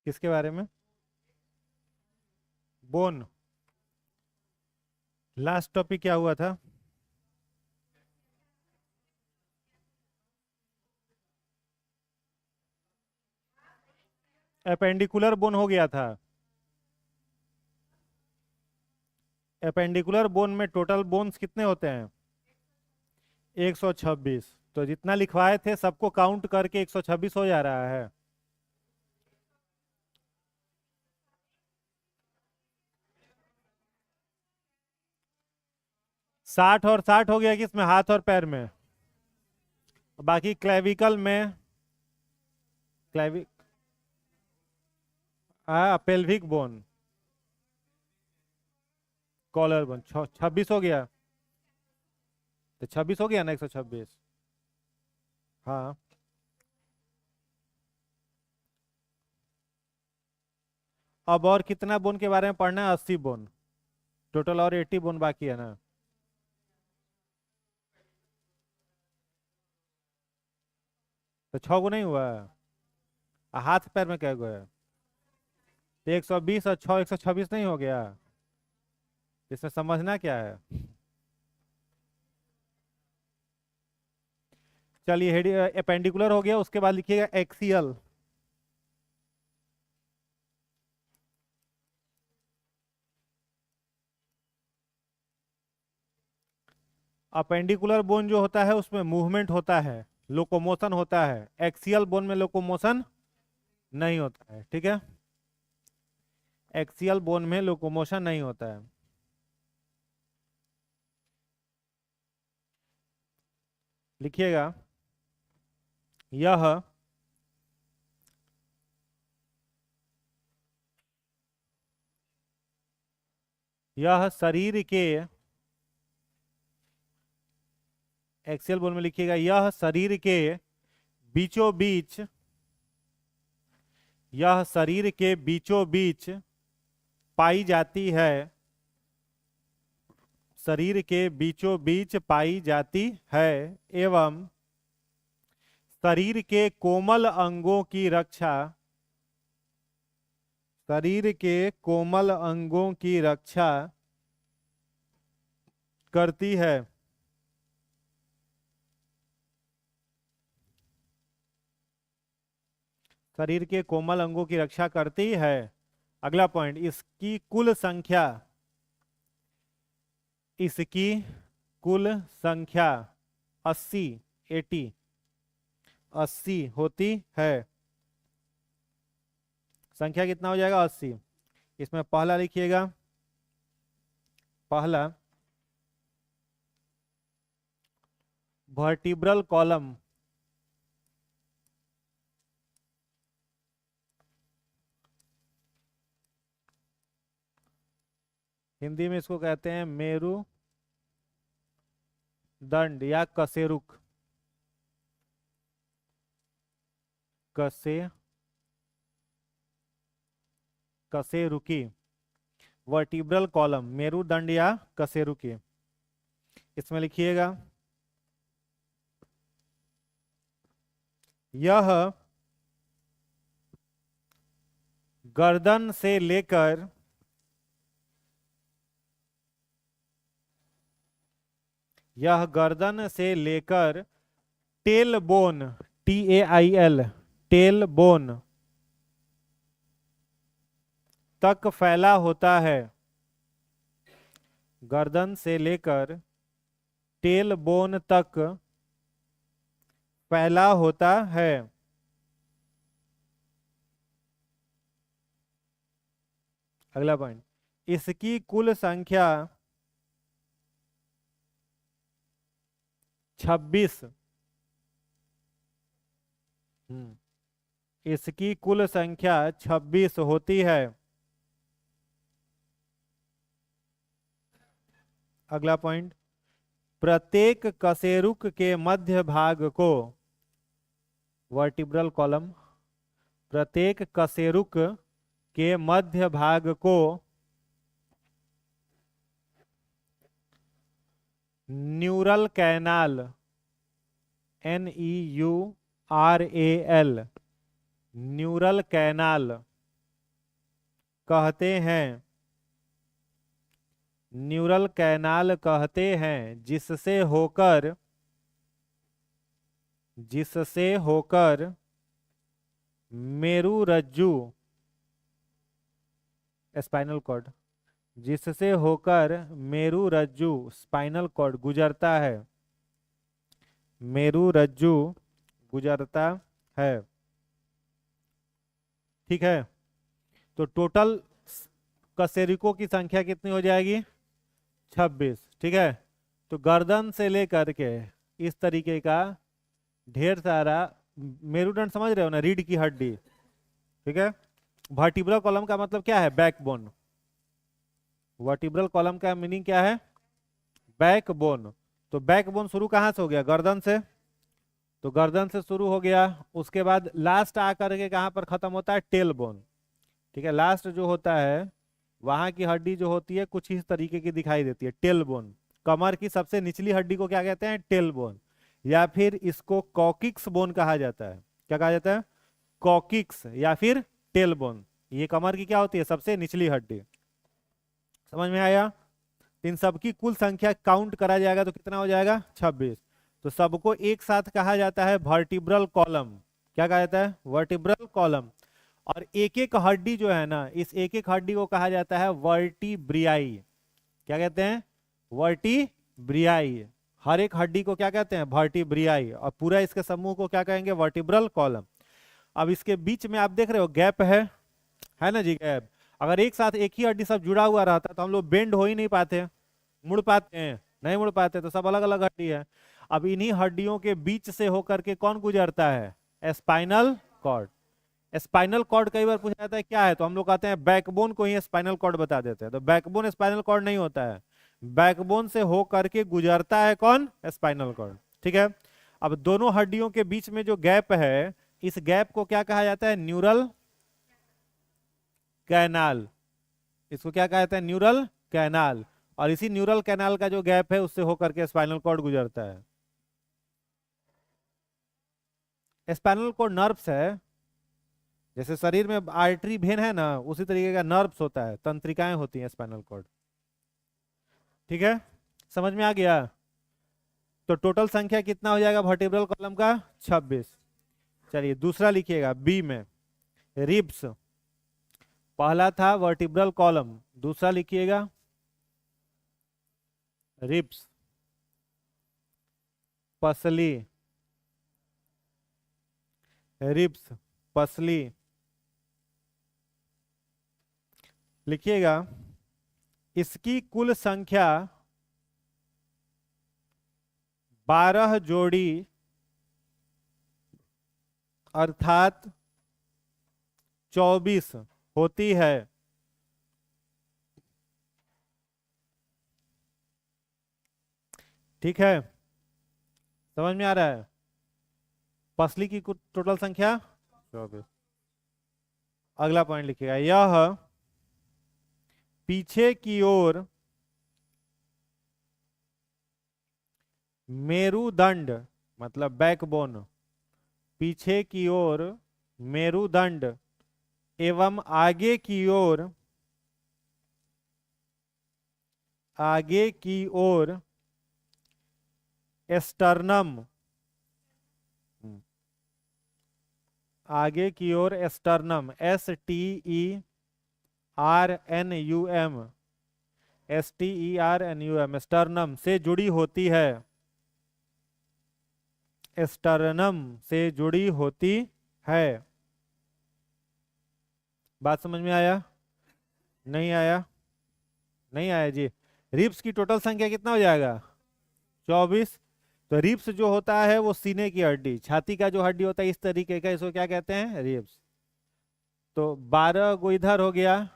किसके बारे में? बोन। लास्ट टॉपिक क्या हुआ था? एपेंडिकुलर बोन हो गया था। एपेंडिकुलर बोन में टोटल बोन्स कितने होते हैं? 126। तो जितना लिखवाए थे सबको काउंट करके 126 हो जा रहा है। 60 और 60 हो गया किसमें? हाथ और पैर में। बाकी क्लेविकल में, क्लेविक पेल्विक बोन, कॉलर बोन 26 हो गया। तो 26 हो गया ना, 126। हाँ। अब और कितना बोन के बारे में पढ़ना है? 80 बोन टोटल, और 80 बोन बाकी है ना। तो 6 गो नहीं हुआ? हाथ पैर में क्या गो है? तो 120 और 6 126 नहीं हो गया? इसमें समझना क्या है? चलिए, हेड एपेंडिकुलर हो गया, उसके बाद लिखिएगा एक्सियल। अपेंडिकुलर बोन जो होता है उसमें मूवमेंट होता है, लोकोमोशन होता है। एक्सियल बोन में लोकोमोशन नहीं होता है, ठीक है। एक्सियल बोन में लोकोमोशन नहीं होता है। लिखिएगा, यह यह शरीर के, एक्सियल बोन में लिखिएगा, यह शरीर के बीचों बीच, यह शरीर के बीचों बीच पाई जाती है, शरीर के बीचों बीच पाई जाती है, एवं शरीर के कोमल अंगों की रक्षा, शरीर के कोमल अंगों की रक्षा करती है। शरीर के कोमल अंगों की रक्षा करती है। अगला पॉइंट, इसकी कुल संख्या, इसकी कुल संख्या 80, 80, 80 होती है। संख्या कितना हो जाएगा? 80। इसमें पहला लिखिएगा, पहला वर्टिब्रल कॉलम, हिंदी में इसको कहते हैं मेरुदंड या कशेरुक, कशे कशेरुकी, वर्टिब्रल कॉलम, मेरुदंड या कशेरुकी। इसमें लिखिएगा, यह गर्दन से लेकर, यह गर्दन से लेकर tail bone, TAIL, tail bone तक फैला होता है। गर्दन से लेकर टेल बोन तक फैला होता है। अगला पॉइंट, इसकी कुल संख्या 26, इसकी कुल संख्या 26 होती है। अगला पॉइंट, प्रत्येक कशेरुक के मध्य भाग को, वर्टिब्रल कॉलम, प्रत्येक कशेरुक के मध्य भाग को neural canal, NEURAL, neural canal कहते हैं, न्यूरल कैनाल कहते हैं, जिससे होकर मेरुरज्जु, स्पाइनल कॉर्ड, जिससे होकर मेरुरज्जु स्पाइनल कॉर्ड गुजरता है, मेरुरज्जु गुजरता है। ठीक है, तो टोटल कशेरुकों की संख्या कितनी हो जाएगी? 26। ठीक है, तो गर्दन से लेकर के इस तरीके का ढेर सारा, मेरुदंड समझ रहे हो ना, रीढ़ की हड्डी। ठीक है, वर्टिब्रल कॉलम का मतलब क्या है? बैकबोन। वर्टिब्रल कॉलम का मीनिंग क्या है? बैकबोन। तो बैकबोन शुरू कहाँ से हो गया? गर्दन से। तो गर्दन से शुरू हो गया, उसके बाद लास्ट आकर के कहाँ पर खत्म होता है? Tail bone. ठीक है, लास्ट जो होता है वहां की हड्डी जो होती है कुछ इस तरीके की दिखाई देती है, टेल बोन। कमर की सबसे निचली हड्डी को क्या कहते हैं? टेल बोन, या फिर इसको कॉकिक्स बोन कहा जाता है। क्या कहा जाता है? कॉकिक्स या फिर टेल बोन। ये कमर की क्या होती है? सबसे निचली हड्डी। समझ में आया? इन सबकी कुल संख्या काउंट करा जाएगा तो कितना हो जाएगा? 26। तो सबको एक साथ कहा जाता है वर्टिब्रल कॉलम। क्या कहा जाता है? Vertebral column. और एक एक हड्डी जो है ना, इस एक एक हड्डी को कहा जाता है वर्टिब्रियाई। क्या कहते हैं? वर्टिब्रियाई। हर एक हड्डी को क्या कहते हैं? वर्टिब्रियाई। और पूरा इसके समूह को क्या कहेंगे? Vertebral column. अब इसके बीच में आप देख रहे हो गैप है ना जी, गैप। अगर एक साथ एक ही हड्डी सब जुड़ा हुआ रहता तो हम लोग बेंड हो ही नहीं पाते, मुड़ पाते हैं? नहीं मुड़ पाते, तो सब अलग अलग हड्डी है। अब इन्हीं हड्डियों के बीच से होकर के कौन गुजरता है? Spinal cord. स्पाइनल कॉर्ड कई बार पूछा जाता है क्या है, तो हम लोग कहते हैं बैकबोन को ही स्पाइनल कॉर्ड बता देते हैं। तो बैकबोन स्पाइनल कॉर्ड नहीं होता है, बैकबोन से हो करके गुजरता है कौन? Spinal cord. ठीक है, अब दोनों हड्डियों के बीच में जो गैप है, इस गैप को क्या कहा जाता है? Neural canal. इसको क्या कहा जाता है? Neural canal. और इसी न्यूरल कैनाल का जो गैप है उससे होकर के स्पाइनल कॉर्ड गुजरता है। स्पाइनल कॉर्ड नर्व्स है, जैसे शरीर में आर्टरी वेन है ना, उसी तरीके का नर्व्स होता है, तंत्रिकाएं होती हैं स्पाइनल कॉर्ड। ठीक है, समझ में आ गया? तो टोटल संख्या कितना हो जाएगा वर्टिब्रल कॉलम का? 26। चलिए दूसरा लिखिएगा, बी में रिब्स। पहला था वर्टिब्रल कॉलम, दूसरा लिखिएगा रिब्स, पसली। रिब्स, पसली लिखिएगा। इसकी कुल संख्या 12 जोड़ी अर्थात 24 होती है। ठीक है, समझ में आ रहा है? पसली की टोटल संख्या 24। अगला पॉइंट लिखिएगा, यह पीछे की ओर मेरुदंड मतलब बैकबोन, पीछे की ओर मेरुदंड एवं आगे की ओर एस्टर्नम, आगे की ओर एस्टर्नम, STERNUM, STERNUM, स्टर्नम से जुड़ी होती है, स्टर्नम से जुड़ी होती है। बात समझ में आया? नहीं आया? नहीं आया जी। रिब्स की टोटल संख्या कितना हो जाएगा? 24। तो रिब्स जो होता है वो सीने की हड्डी, छाती का जो हड्डी होता है इस तरीके का, इसको क्या कहते हैं? रिब्स। तो 12 गो इधर हो गया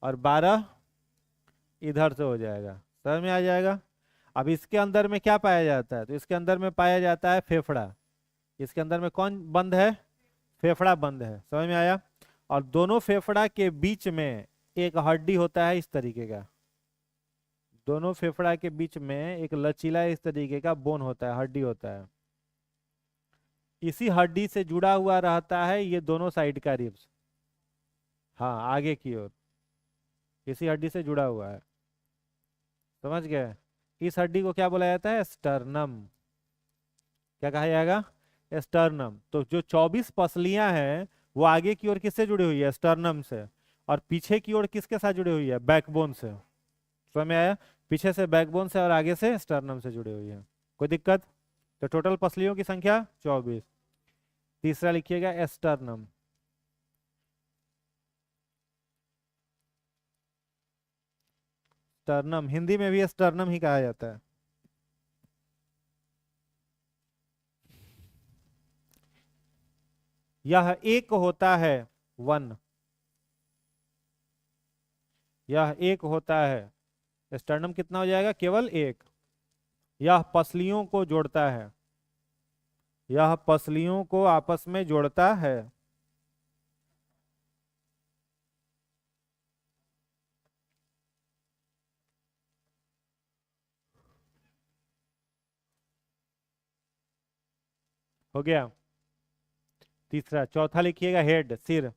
और 12 इधर से हो जाएगा, समझ में आ जाएगा? अब इसके अंदर में क्या पाया जाता है? तो इसके अंदर में पाया जाता है फेफड़ा। इसके अंदर में कौन बंद है? फेफड़ा बंद है, समझ में आया? और दोनों फेफड़ा के बीच में एक हड्डी होता है इस तरीके का, दोनों फेफड़ा के बीच में एक लचीला इस तरीके का बोन होता है, हड्डी होता है। इसी हड्डी से जुड़ा हुआ रहता है ये दोनों साइड का रिब्स। हाँ, आगे की ओर। इसी हड्डी से जुड़ा हुआ है, समझ गए। इस हड्डी को क्या बोला जाता है? स्टर्नम। क्या कहा जाएगा? स्टर्नम। तो जो 24 पसलियां हैं वो आगे की ओर किससे जुड़ी हुई है? स्टर्नम से। और पीछे की ओर किसके साथ जुड़ी हुई है? बैकबोन से। समझ में आया? पीछे से बैकबोन से और आगे से स्टर्नम से जुड़ी हुई है। कोई दिक्कत? तो टोटल पसलियों की संख्या 24। तीसरा लिखिएगा एस्टर्नम। स्टर्नम हिंदी में भी स्टर्नम ही कहा जाता है। यह एक होता है, वन। यह एक होता है। स्टर्नम कितना हो जाएगा? केवल एक। यह पसलियों को जोड़ता है। यह पसलियों को आपस में जोड़ता है। हो गया तीसरा। चौथा लिखिएगा हेड, सिर।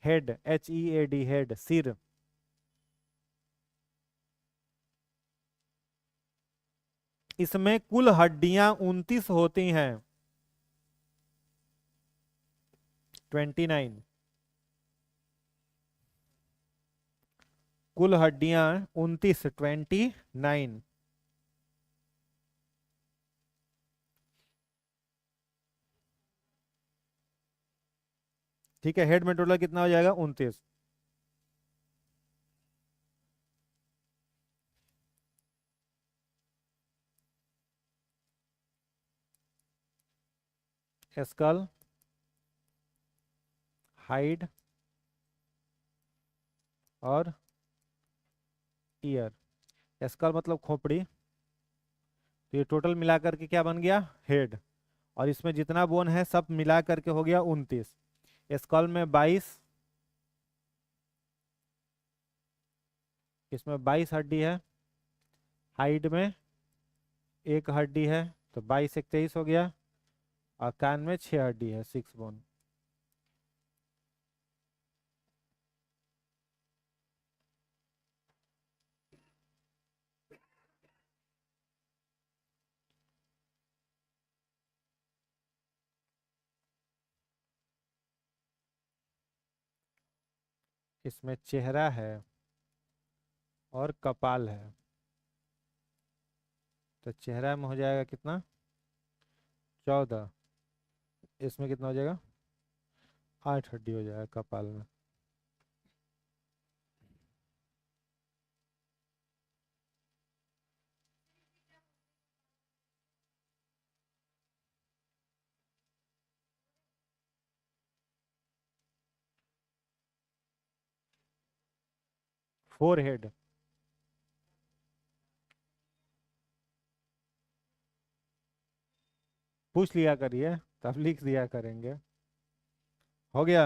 हेड, HEAD, हेड, सिर। इसमें कुल हड्डियां 29 होती हैं। 29। कुल हड्डियां 29, 29। ठीक है, हेड में टोटल कितना हो जाएगा? 29। स्कल, हाइड और ईयर। स्कल मतलब खोपड़ी। तो ये टोटल मिलाकर के क्या बन गया? हेड। और इसमें जितना बोन है सब मिला करके हो गया 29। स्कल में 22, इसमें 22 हड्डी है। हाइड में एक हड्डी है, तो 22 एक 23 हो गया। और कान में 6 हड्डी है, 6 बोन। इसमें चेहरा है और कपाल है। तो चेहरा में हो जाएगा कितना? 14। इसमें कितना हो जाएगा? 8 हड्डी हो जाएगा कपाल में। Four head. पूछ लिया करिए, तब लिख दिया करेंगे। हो गया।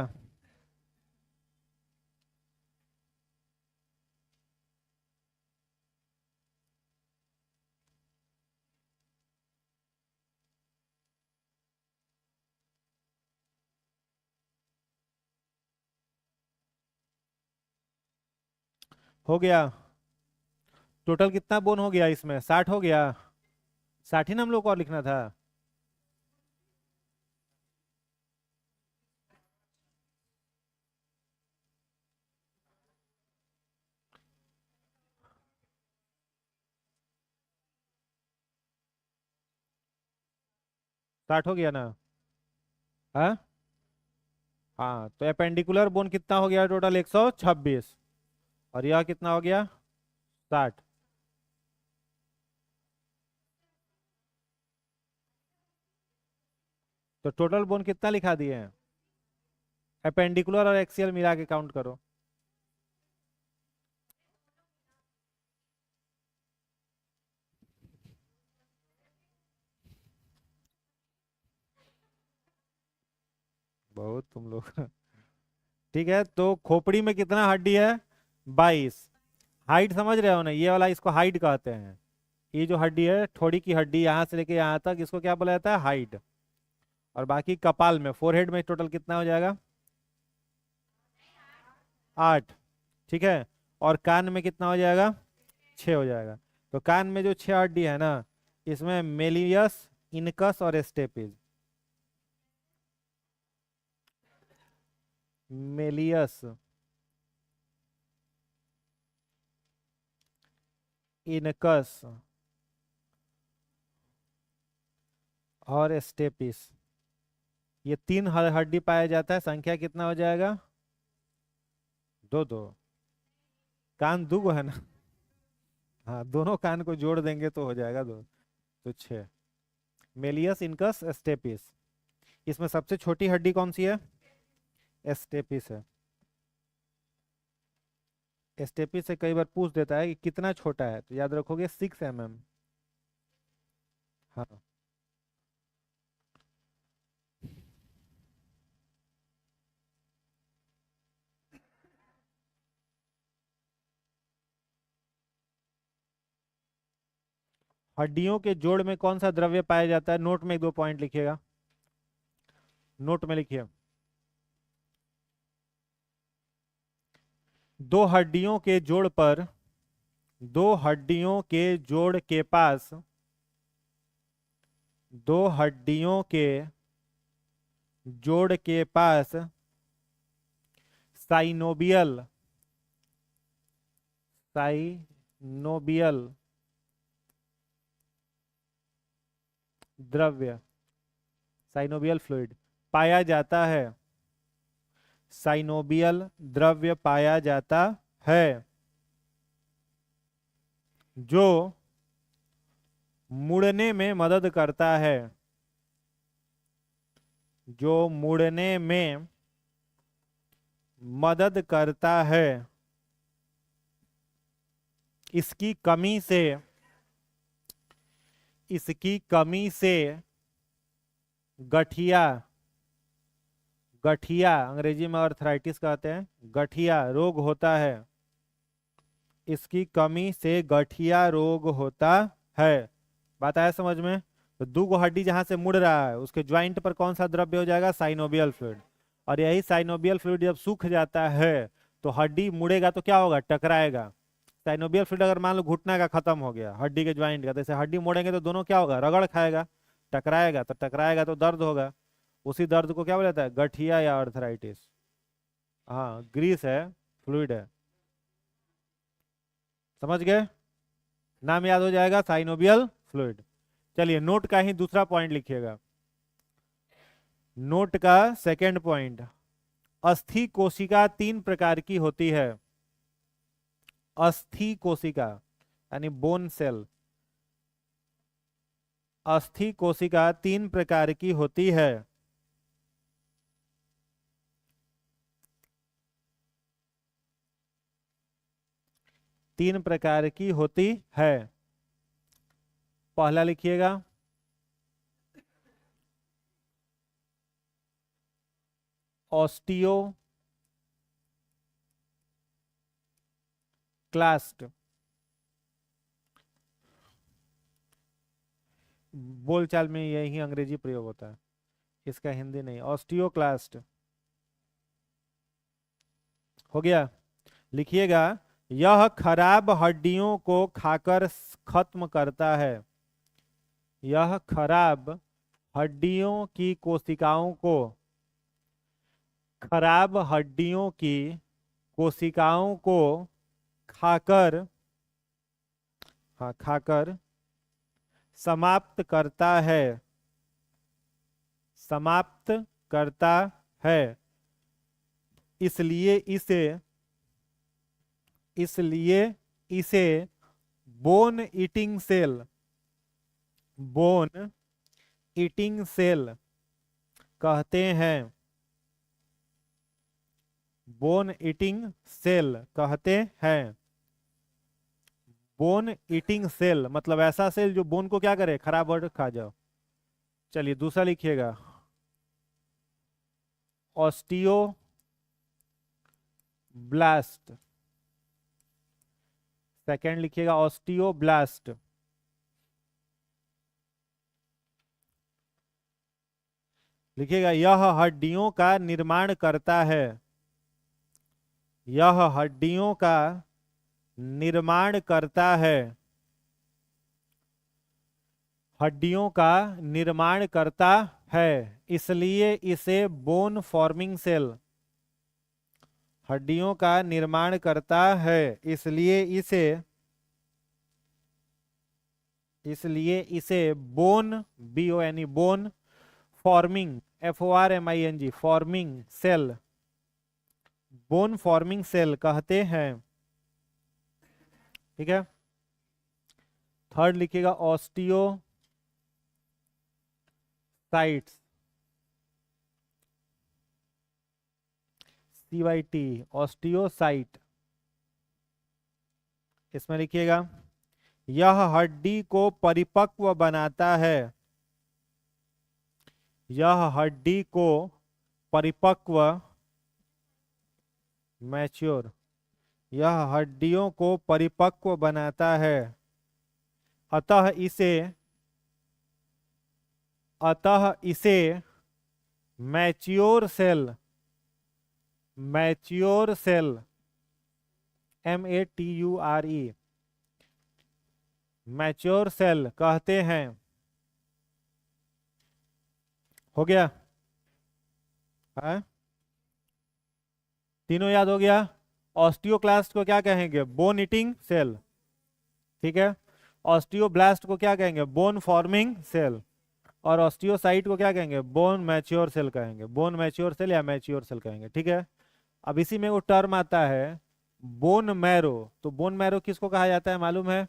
हो गया। टोटल कितना बोन हो गया इसमें? 60 हो गया। 60 ही ना हम लोग को और लिखना था। स्टार्ट हो गया ना? हाँ। हाँ, तो एपेंडिकुलर बोन कितना हो गया? टोटल 126। और यह कितना हो गया? 60। तो टोटल बोन कितना लिखा दिए हैं? एपेंडिकुलर और एक्सियल मिला के काउंट करो। बहुत तुम लोग ठीक है, तो खोपड़ी में कितना हड्डी है? 22। हाइट समझ रहे हो ना? ये वाला इसको हाइट कहते हैं। ये जो हड्डी है, थोड़ी की हड्डी, यहाँ से लेके यहाँ तक, इसको क्या बोला जाता है? हाइट। और बाकी कपाल में, फोरहेड में टोटल कितना हो जाएगा? 8। ठीक है। और कान में कितना हो जाएगा, 6 हो जाएगा। तो कान में जो 6 हड्डी है ना, इसमें मेलियस, इनकस और स्टेपिस। मेलियस, इनकस और स्टेपिस, ये 3 हड्डी पाया जाता है। संख्या कितना हो जाएगा, 2 2। कान 2 है ना, हाँ दोनों कान को जोड़ देंगे तो हो जाएगा 2, तो 6। Malleus, incus, stapes. इसमें सबसे छोटी हड्डी कौन सी है, स्टेपिस है। स्टेपिस से कई बार पूछ देता है कि कितना छोटा है, तो याद रखोगे 6 mm। हाँ, हड्डियों के जोड़ में कौन सा द्रव्य पाया जाता है, नोट में 1 2 पॉइंट लिखिएगा, नोट में लिखिए। दो हड्डियों के जोड़ पर, दो हड्डियों के जोड़ के पास, दो हड्डियों के जोड़ के पास साइनोबियल, साइनोबियल द्रव्य, साइनोबियल फ्लूइड पाया जाता है, साइनोबियल द्रव्य पाया जाता है, जो मुड़ने में मदद करता है, जो मुड़ने में मदद करता है। इसकी कमी से, इसकी कमी से गठिया, गठिया अंग्रेजी में अर्थराइटिस कहते हैं, गठिया रोग होता है। इसकी कमी से गठिया रोग होता है। बात आया समझ में। तो 2 हड्डी जहां से मुड़ रहा है उसके ज्वाइंट पर कौन सा द्रव्य हो जाएगा, साइनोबियल फ्लूइड। और यही साइनोबियल फ्लूइड जब सूख जाता है तो हड्डी मुड़ेगा तो क्या होगा, टकराएगा। साइनोबियल फ्लूइड अगर मान लो घुटना का खत्म हो गया, हड्डी के ज्वाइंट का, तो ऐसे हड्डी मोड़ेंगे तो दोनों क्या होगा, रगड़ खाएगा, टकराएगा। तो टकराएगा तो दर्द होगा, उसी दर्द को क्या बोला जाता है, गठिया या अर्थराइटिस। हाँ, ग्रीस है, फ्लूइड है। समझ गए, नाम याद हो जाएगा, साइनोबियल फ्लूइड। चलिए नोट का ही दूसरा पॉइंट लिखिएगा, नोट का सेकंड पॉइंट। अस्थि कोशिका 3 प्रकार की होती है। अस्थि कोशिका यानी बोन सेल, अस्थि कोशिका 3 प्रकार की होती है। तीन प्रकार की होती है। पहला लिखिएगा, ऑस्टियो क्लास्ट, बोलचाल में यही अंग्रेजी प्रयोग होता है, इसका हिंदी नहीं, ऑस्टियोक्लास्ट हो गया। लिखिएगा, यह खराब हड्डियों को खाकर खत्म करता है। यह खराब हड्डियों की कोशिकाओं को, खराब हड्डियों की कोशिकाओं को खाकर, हाँ खाकर समाप्त करता है, समाप्त करता है। इसलिए इसे, इसलिए इसे bone eating cell, bone eating cell कहते हैं। बोन ईटिंग सेल कहते हैं। बोन ईटिंग सेल मतलब ऐसा सेल जो बोन को क्या करे, खराब और खा जाओ। चलिए दूसरा लिखिएगा, ऑस्टियो ब्लास्ट। सेकेंड लिखिएगा, ऑस्टियो ब्लास्ट। लिखिएगा, यह हड्डियों का निर्माण करता है। यह हड्डियों का निर्माण करता है, हड्डियों का निर्माण करता है, इसलिए इसे बोन फॉर्मिंग सेल, हड्डियों का निर्माण करता है, इसलिए इसे bone, BON bone forming, FORMING forming cell, bone forming cell कहते हैं। ठीक है। थर्ड लिखिएगा ऑस्टियोसाइट्स, CYT, ऑस्टियोसाइट। इसमें लिखिएगा यह हड्डी को परिपक्व बनाता है, यह हड्डी को परिपक्व, मैच्योर, यह हड्डियों को परिपक्व बनाता है, अतः इसे mature cell, mature cell, MATURE, mature cell कहते हैं। हो गया है? तीनों याद हो गया। ऑस्टियोक्लास्ट को क्या कहेंगे? Bone eating cell. ठीक है। ऑस्टियोब्लास्ट को क्या कहेंगे? Bone forming cell. और ऑस्टियोसाइट को क्या कहेंगे? बोन मैच्योर सेल कहेंगे, बोन मैच्योर सेल या मैच्योर सेल कहेंगे। ठीक है। अब इसी में वो टर्म आता है बोन मैरो। तो बोन मैरो किसको कहा जाता है मालूम है?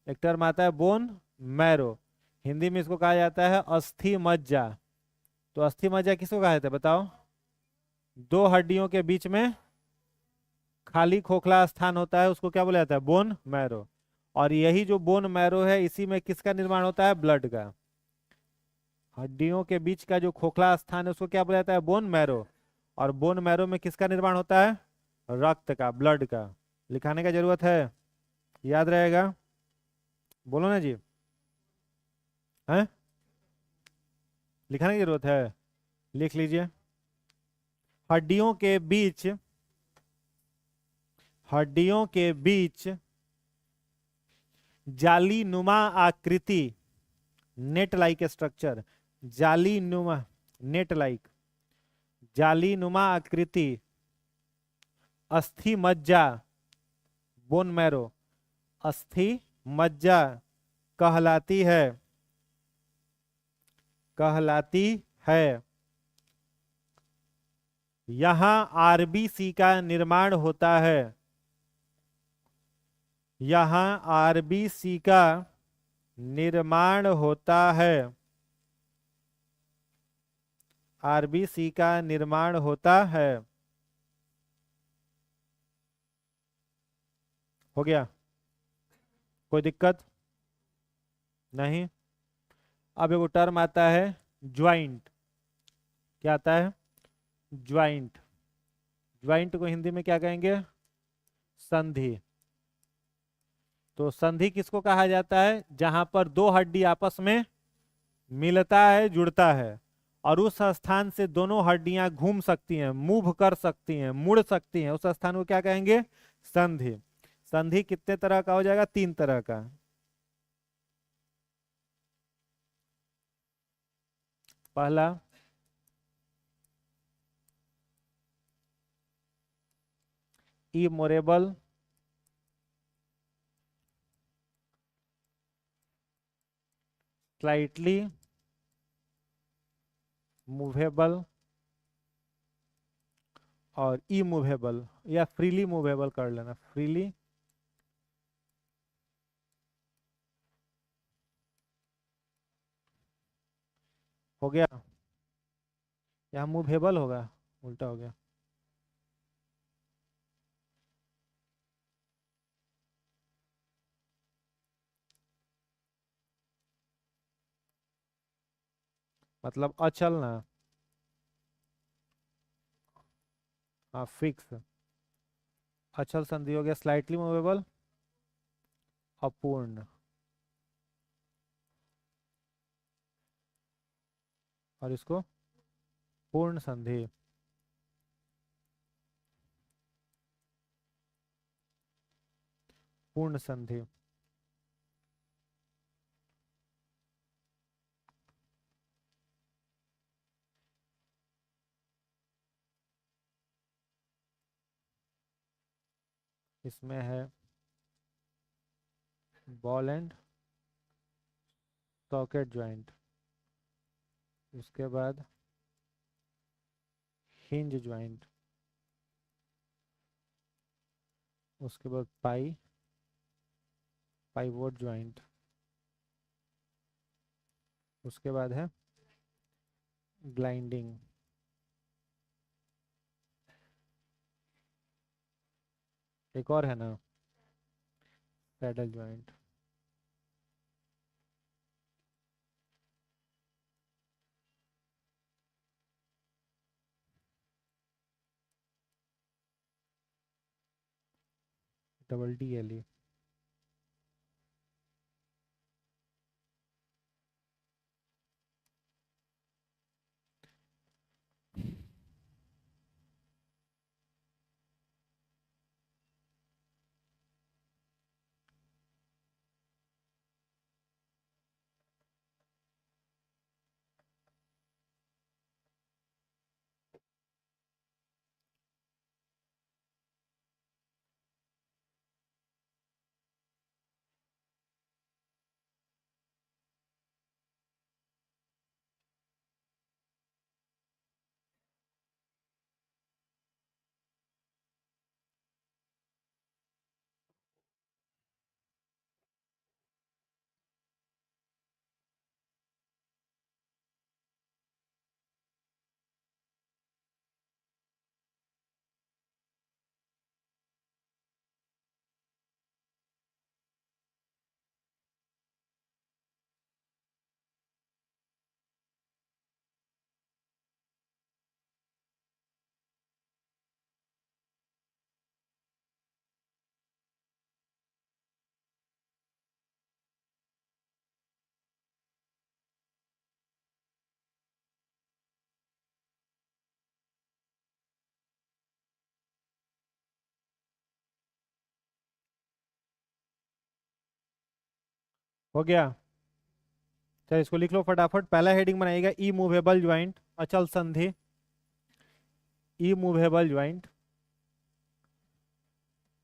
एक टर्म आता है बोन मैरो, हिंदी में इसको कहा जाता है अस्थि मज्जा। तो अस्थि मज्जा किसको कहा जाता है बताओ? दो हड्डियों के बीच में खाली खोखला स्थान होता है, उसको क्या बोला जाता है? Bone marrow. और यही जो बोन मैरो है, इसी में किसका निर्माण होता है? ब्लड का। हड्डियों के बीच का जो खोखला स्थान है उसको क्या बोला जाता है? Bone marrow. और बोन मैरो में किसका निर्माण होता है? रक्त का, ब्लड का। लिखाने का जरूरत है? याद रहेगा? बोलो ना जी। है? लिखाने की जरूरत है? लिख लीजिए। हड्डियों के बीच, हड्डियों के बीच जाली नुमा आकृति, नेट लाइक स्ट्रक्चर, जाली नुमा, नेट लाइक, जाली नुमा आकृति, अस्थि मज्जा, बोन मैरो, अस्थि मज्जा कहलाती है, कहलाती है। यहां RBC का निर्माण होता है, यहां RBC का निर्माण होता है, RBC का निर्माण होता है। हो गया? कोई दिक्कत नहीं? अब एक टर्म आता है ज्वाइंट। क्या आता है? ज्वाइंट। ज्वाइंट को हिंदी में क्या कहेंगे? संधि। तो संधि किसको कहा जाता है? जहां पर दो हड्डी आपस में मिलता है, जुड़ता है, और उस स्थान से दोनों हड्डियां घूम सकती हैं, मूव कर सकती हैं, मुड़ सकती हैं, उस स्थान को क्या कहेंगे? संधि। संधि कितने तरह का हो जाएगा? 3 तरह का। पहला इमोरेबल, स्लाइटली मूवेबल और इमूवेबल, या फ्रीली मूवेबल कर लेना, फ्रीली। हो गया? यहाँ मूवेबल होगा, उल्टा हो गया। मतलब अचलना। हाँ, फिक्स। अचल संधि हो गया स्लाइटली मूवेबल, अपूर्ण। और इसको पूर्ण संधि। पूर्ण संधि। इसमें है बॉल एंड सॉकेट ज्वाइंट, उसके बाद हिंज ज्वाइंट, उसके बाद पाइवोट ज्वाइंट, उसके बाद है ग्लाइंडिंग, एक और है ना saddle joint. Double D L E. हो गया। चल इसको लिख लो फटाफट। पहला हेडिंग बनाइएगा ई मूवेबल ज्वाइंट, अचल संधि। ई मूवेबल ज्वाइंट,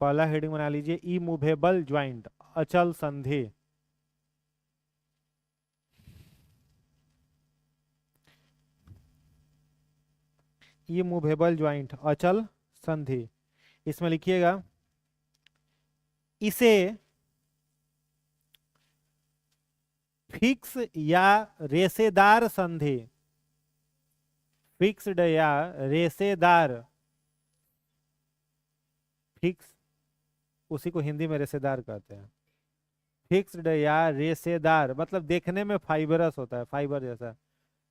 पहला हेडिंग बना लीजिए ई मूवेबल ज्वाइंट, अचल संधि। ई मूवेबल ज्वाइंट, अचल संधि। इसमें लिखिएगा इसे फिक्स या रेसेदार संधि, फिक्स्ड या रेसेदार, फिक्स उसी को हिंदी में रेसेदार कहते हैं। फिक्स्ड या रेसेदार मतलब देखने में फाइबरस होता है, फाइबर जैसा।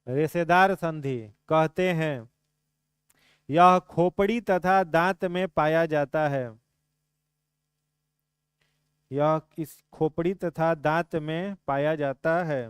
रेसेदार संधि कहते हैं। यह खोपड़ी तथा दांत में पाया जाता है। यह इस खोपड़ी तथा दांत में पाया जाता है।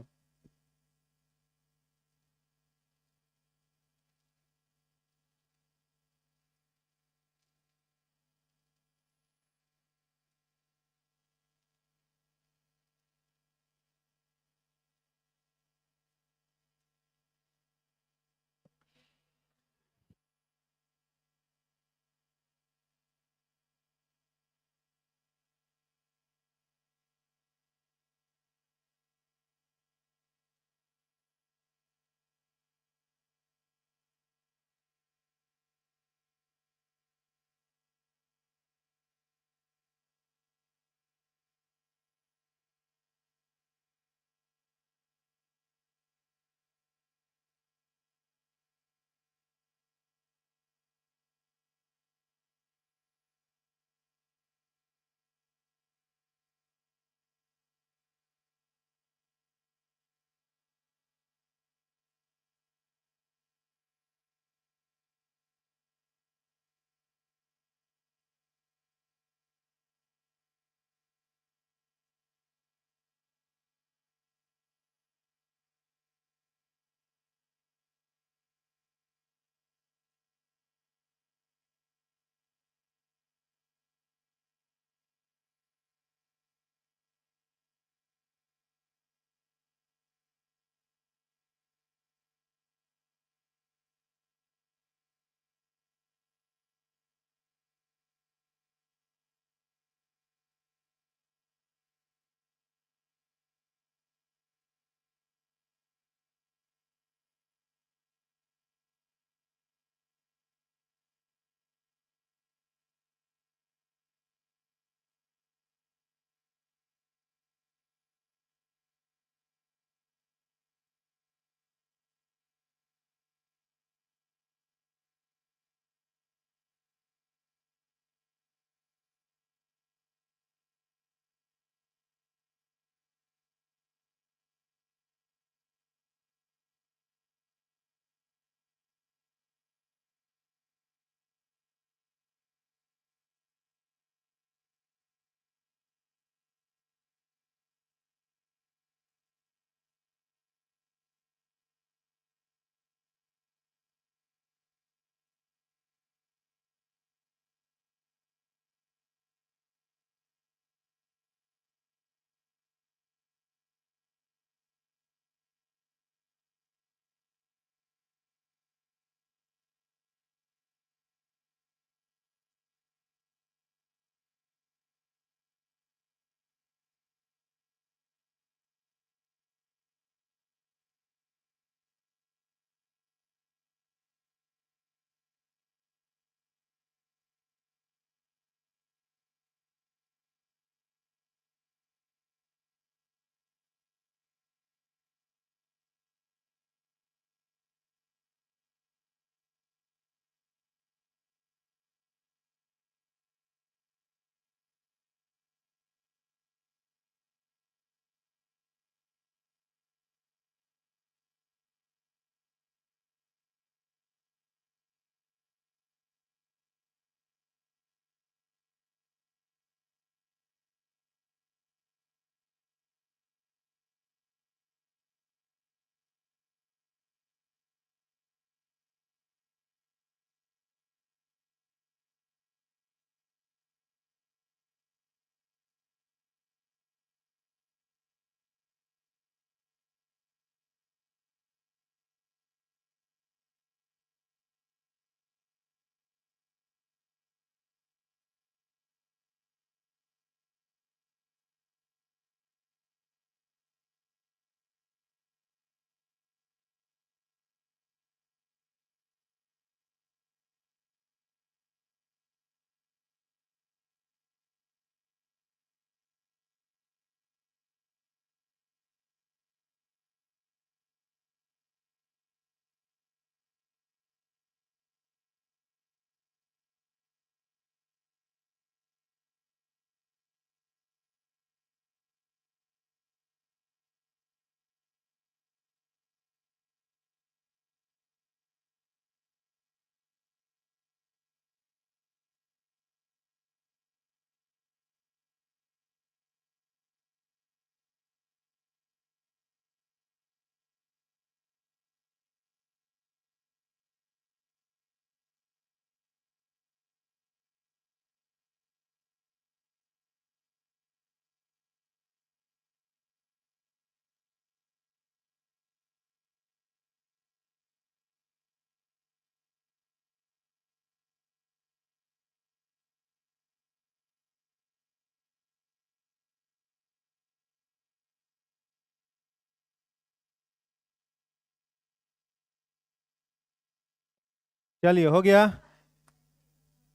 चलिए हो गया।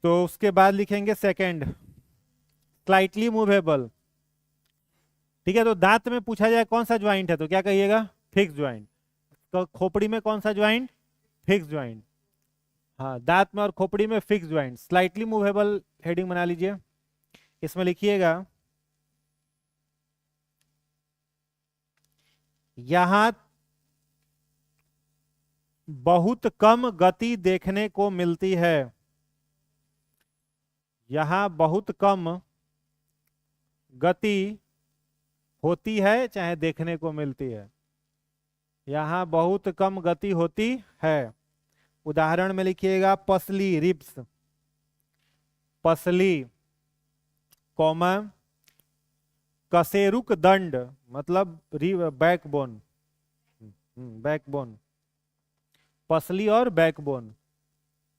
तो उसके बाद लिखेंगे सेकंड, स्लाइटली मूवेबल। ठीक है, तो दांत में पूछा जाए कौन सा ज्वाइंट है तो क्या कहिएगा? Fix joint. तो खोपड़ी में कौन सा ज्वाइंट? Fix joint. हाँ, दांत में और खोपड़ी में fix joint, slightly movable heading बना लीजिए। इसमें लिखिएगा यहां बहुत कम गति देखने को मिलती है। यहां बहुत कम गति होती है चाहे देखने को मिलती है। यहां बहुत कम गति होती है। उदाहरण में लिखिएगा पसली, रिब्स, पसली, कॉमा, कशेरुक दंड मतलब बैकबोन, बैकबोन, पसली और बैकबोन।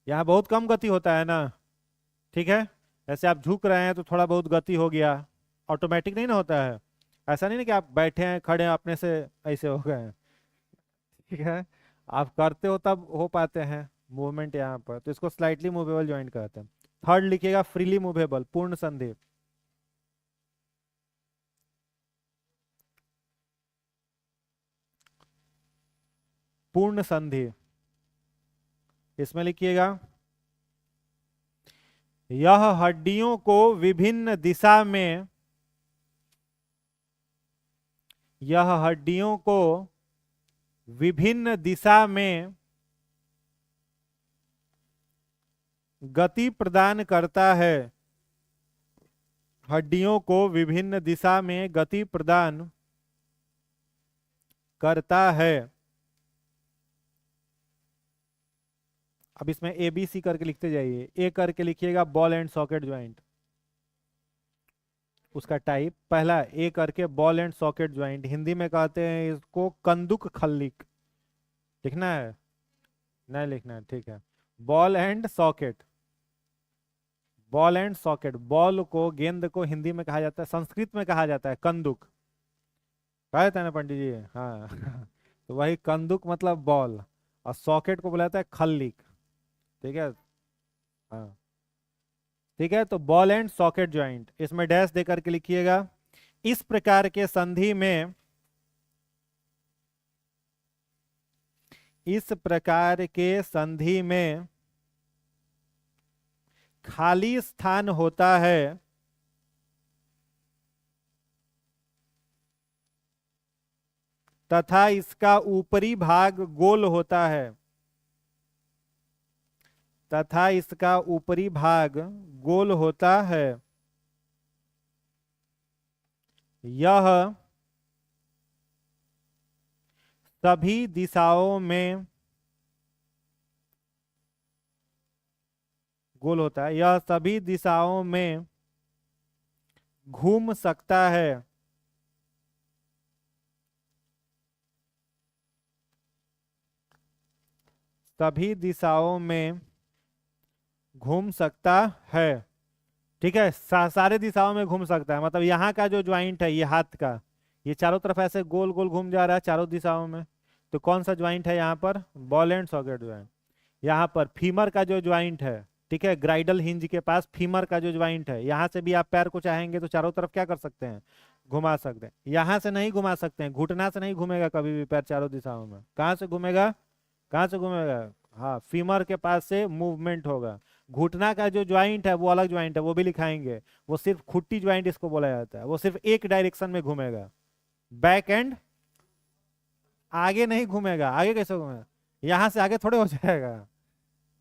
यहाँ बहुत कम गति होता है ना। ठीक है, ऐसे आप झुक रहे हैं तो थोड़ा बहुत गति हो गया, ऑटोमेटिक नहीं ना होता है। ऐसा नहीं ना कि आप बैठे हैं खड़े हैं अपने से ऐसे हो गए हैं। ठीक है, आप करते हो तब हो पाते हैं मूवमेंट यहाँ पर, तो इसको स्लाइटली मूवेबल ज्वाइंट कहते हैं। थर्ड लिखिएगा फ्रीली मूवेबल, पूर्ण संधि। पूर्ण संधि, इसमें लिखिएगा यह हड्डियों को विभिन्न दिशा में, यह हड्डियों को विभिन्न दिशा में गति प्रदान करता है। हड्डियों को विभिन्न दिशा में गति प्रदान करता है। अब इसमें ए बी सी करके लिखते जाइए। ए करके लिखिएगा बॉल एंड सॉकेट ज्वाइंट, उसका टाइप पहला ए करके ball and socket joint, Hindi में कहते हैं इसको कंदुक खल्लिक। लिखना है? नहीं लिखना है, ठीक है। Ball and socket, ball and socket, ball को, गेंद को हिंदी में कहा जाता है, संस्कृत में कहा जाता है कंदुक, कहा जाता है ना पंडित जी? हाँ तो वही कंदुक मतलब बॉल, और सॉकेट को बोला जाता है खल्लिक। ठीक है, हाँ ठीक है। तो बॉल एंड सॉकेट ज्वाइंट, इसमें डैश दे करके लिखिएगा इस प्रकार के संधि में, इस प्रकार के संधि में खाली स्थान होता है तथा इसका ऊपरी भाग गोल होता है, तथा इसका ऊपरी भाग गोल होता है। यह सभी दिशाओं में गोल होता है, यह सभी दिशाओं में घूम सकता है। सभी दिशाओं में घूम सकता है। ठीक है, सारे दिशाओं में घूम सकता है, मतलब यहाँ का जो ज्वाइंट है ये हाथ का, ये चारों तरफ ऐसे गोल गोल घूम जा रहा है चारों दिशाओं में। तो कौन सा ज्वाइंट है यहाँ पर? Ball and socket joint. यहाँ पर फीमर का जो ज्वाइंट है, ठीक है, ग्राइडल हिंज के पास फीमर का जो ज्वाइंट है, यहाँ से भी आप पैर को चाहेंगे तो चारों तरफ क्या कर सकते हैं? घुमा सकते हैं। यहाँ से नहीं घुमा सकते हैं, घुटना से नहीं घूमेगा कभी भी पैर चारों दिशाओं में। कहाँ से घूमेगा? कहाँ से घूमेगा? हाँ, फीमर के पास से मूवमेंट होगा। घुटना का जो ज्वाइंट है वो अलग ज्वाइंट है, वो भी लिखाएंगे, वो सिर्फ खुट्टी ज्वाइंट इसको बोला जाता है, वो सिर्फ एक डायरेक्शन में घूमेगा, बैक एंड, आगे नहीं घूमेगा। आगे कैसे घूमेगा? यहां से आगे थोड़े हो जाएगा।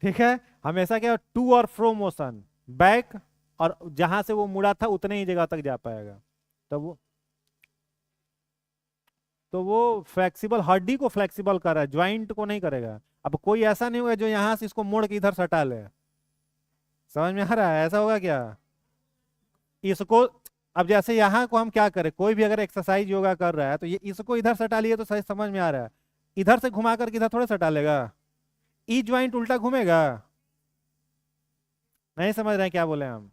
ठीक है, हमेशा क्या, टू और फ्रो मोशन, बैक, और जहां से वो मुड़ा था उतने ही जगह तक जा पाएगा। तो वो फ्लेक्सिबल, हड्डी को फ्लेक्सिबल कर रहा है, ज्वाइंट को नहीं करेगा। अब कोई ऐसा नहीं होगा जो यहां से इसको मोड़ के इधर सटा ले। समझ में आ रहा है? ऐसा होगा क्या इसको? अब जैसे यहाँ को हम क्या करें, कोई भी अगर एक्सरसाइज योगा कर रहा है तो ये इसको इधर सटा लिए तो सही समझ में आ रहा है। इधर से घुमा करके इधर थोड़े सटा लेगा, ई ज्वाइंट उल्टा घूमेगा। नहीं समझ रहे हैं क्या बोले हम?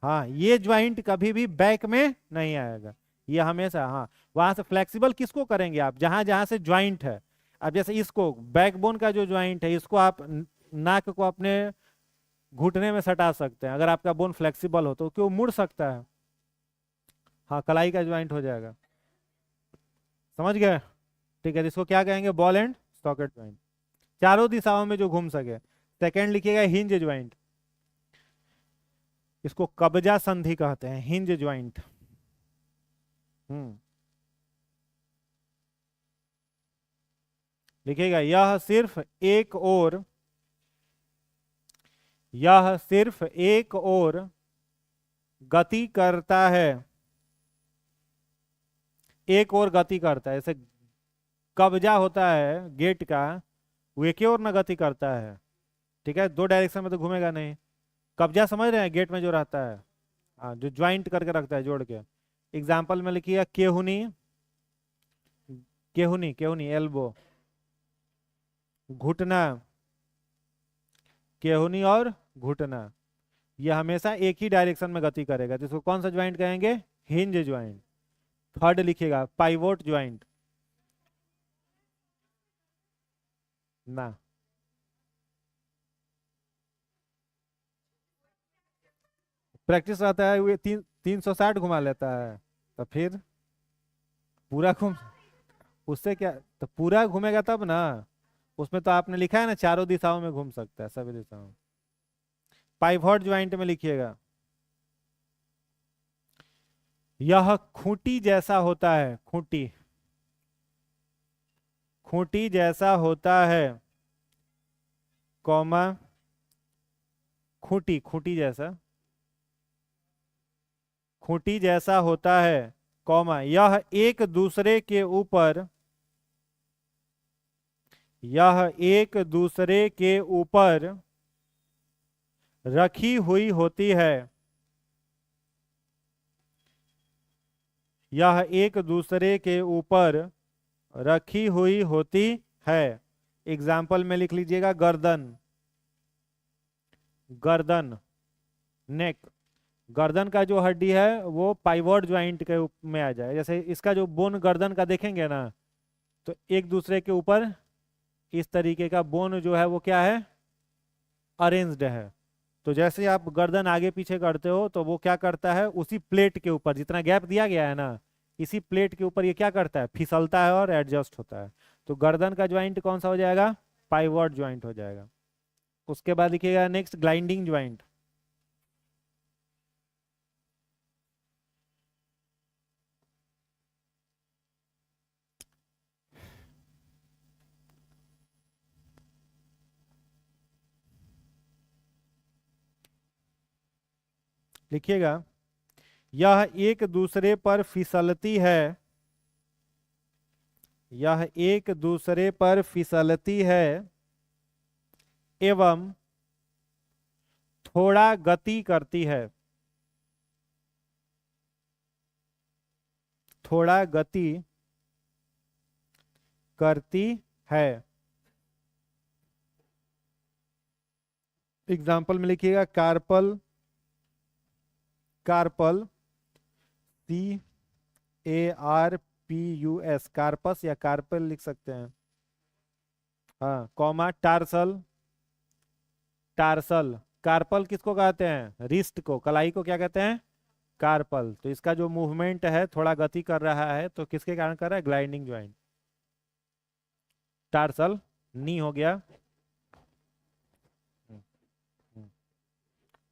हाँ, ये ज्वाइंट कभी भी बैक में नहीं आएगा, ये हमेशा, हाँ, वहां से फ्लेक्सिबल किसको करेंगे आप? जहां जहां से ज्वाइंट है। अब जैसे इसको, बैकबोन का जो ज्वाइंट है इसको आप नाक को अपने घुटने में सटा सकते हैं, अगर आपका बोन फ्लेक्सिबल हो तो क्यों मुड़ सकता है। हाँ, कलाई का ज्वाइंट हो जाएगा। समझ गए? ठीक है, इसको क्या कहेंगे? बॉल एंड सॉकेट ज्वाइंट, चारों दिशाओं में जो घूम सके। सेकेंड लिखिएगा हिंज ज्वाइंट, इसको कब्जा संधि कहते हैं, हिंज ज्वाइंट। हम्म, लिखिएगा यह सिर्फ एक और गति करता है, एक और गति करता है। जैसे कब्जा होता है गेट का, वो एक ही और ना गति करता है। ठीक है, दो डायरेक्शन में तो घूमेगा नहीं। कब्जा समझ रहे हैं, गेट में जो रहता है, हाँ, जो ज्वाइंट करके रखता है जोड़ के। एग्जाम्पल में लिखिए केहुनी, केहुनी केहुनी एल्बो, घुटना, केहुनी और घुटना, ये हमेशा एक ही डायरेक्शन में गति करेगा, तो इसको कौन सा ज्वाइंट कहेंगे? Hinge joint. थर्ड लिखिएगा पाइवोट ज्वाइंट। ना, प्रैक्टिस रहता है, वो 360 घुमा लेता है, तो फिर पूरा घूम, उससे क्या, तो पूरा घूमेगा तब ना। उसमें तो आपने लिखा है ना, चारों दिशाओं में घूम सकता है, सभी दिशाओं में। पाइवोट ज्वाइंट में लिखिएगा यह खूंटी जैसा होता है, खूंटी, खूंटी जैसा होता है, कॉमा, खूंटी, खूंटी जैसा, खूंटी जैसा होता है, कॉमा, यह एक दूसरे के ऊपर, यह एक दूसरे के ऊपर रखी हुई होती है, यह एक दूसरे के ऊपर रखी हुई होती है। एग्जाम्पल में लिख लीजिएगा गर्दन, गर्दन, नेक। गर्दन का जो हड्डी है वो पाइवोट ज्वाइंट के में आ जाए। जैसे इसका जो बोन गर्दन का देखेंगे ना, तो एक दूसरे के ऊपर इस तरीके का बोन जो है वो क्या है? अरेंज्ड है। तो जैसे आप गर्दन आगे पीछे करते हो तो वो क्या करता है, उसी प्लेट के ऊपर जितना गैप दिया गया है ना, इसी प्लेट के ऊपर ये क्या करता है? फिसलता है और एडजस्ट होता है। तो गर्दन का ज्वाइंट कौन सा हो जाएगा? पाइवोट ज्वाइंट हो जाएगा। उसके बाद लिखिएगा नेक्स्ट ग्लाइंडिंग ज्वाइंट। लिखिएगा यह एक दूसरे पर फिसलती है, यह एक दूसरे पर फिसलती है एवं थोड़ा गति करती है, थोड़ा गति करती है। एग्जाम्पल में लिखिएगा कार्पल, कार्पल, CARPUS, कार्पस या कार्पल लिख सकते हैं। हाँ, कॉमा टार्सल, टार्सल। कार्पल किसको कहते हैं? रिस्ट को, कलाई को क्या कहते हैं? कार्पल। तो इसका जो मूवमेंट है थोड़ा गति कर रहा है, तो किसके कारण कर रहा है? Gliding joint. टार्सल, नी हो गया,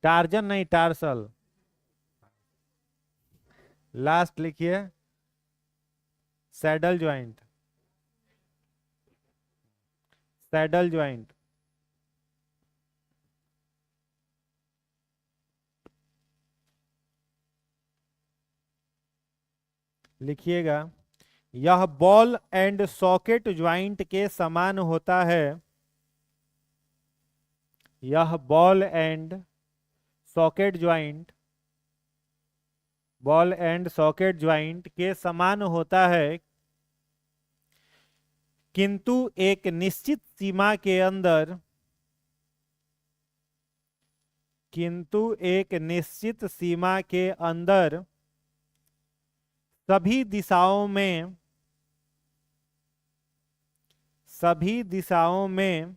टार्जन नहीं, टार्सल। लास्ट लिखिए सैडल ज्वाइंट, सैडल ज्वाइंट। लिखिएगा यह बॉल एंड सॉकेट ज्वाइंट के समान होता है, यह ball and socket joint, ball and socket joint के समान होता है, किंतु एक निश्चित सीमा के अंदर, किंतु एक निश्चित सीमा के अंदर सभी दिशाओं में, सभी दिशाओं में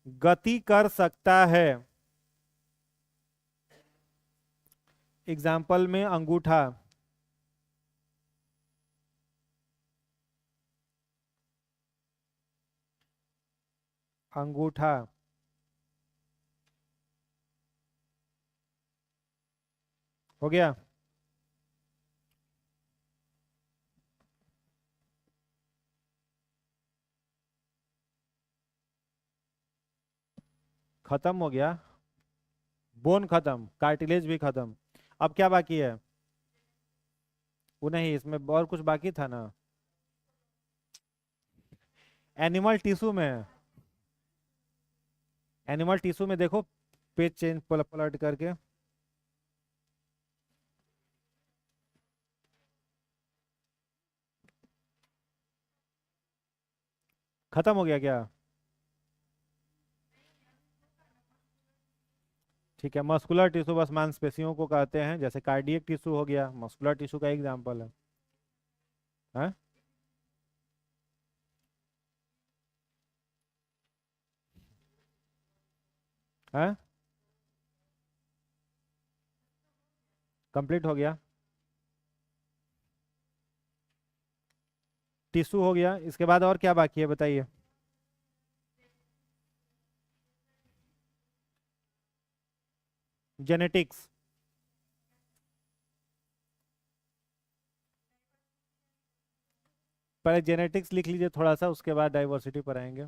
गति कर सकता है। एग्जाम्पल में अंगूठा, अंगूठा हो गया। खत्म हो गया, बोन खत्म, कार्टिलेज भी खत्म। अब क्या बाकी है? वो नहीं, इसमें और कुछ बाकी था ना। एनिमल टिश्यू में, एनिमल टिश्यू में देखो, पेज चेंज पलट करके। खत्म हो गया क्या? ठीक है, मस्कुलर टिश्यू बस मांसपेशियों को कहते हैं, जैसे कार्डियक टिश्यू हो गया, मस्कुलर टिश्यू का एग्जाम्पल है। हाँ? हाँ, कंप्लीट हो गया, टिश्यू हो गया। इसके बाद और क्या बाकी है बताइए? जेनेटिक्स। पहले जेनेटिक्स लिख लीजिए थोड़ा सा, उसके बाद डाइवर्सिटी पर आएंगे।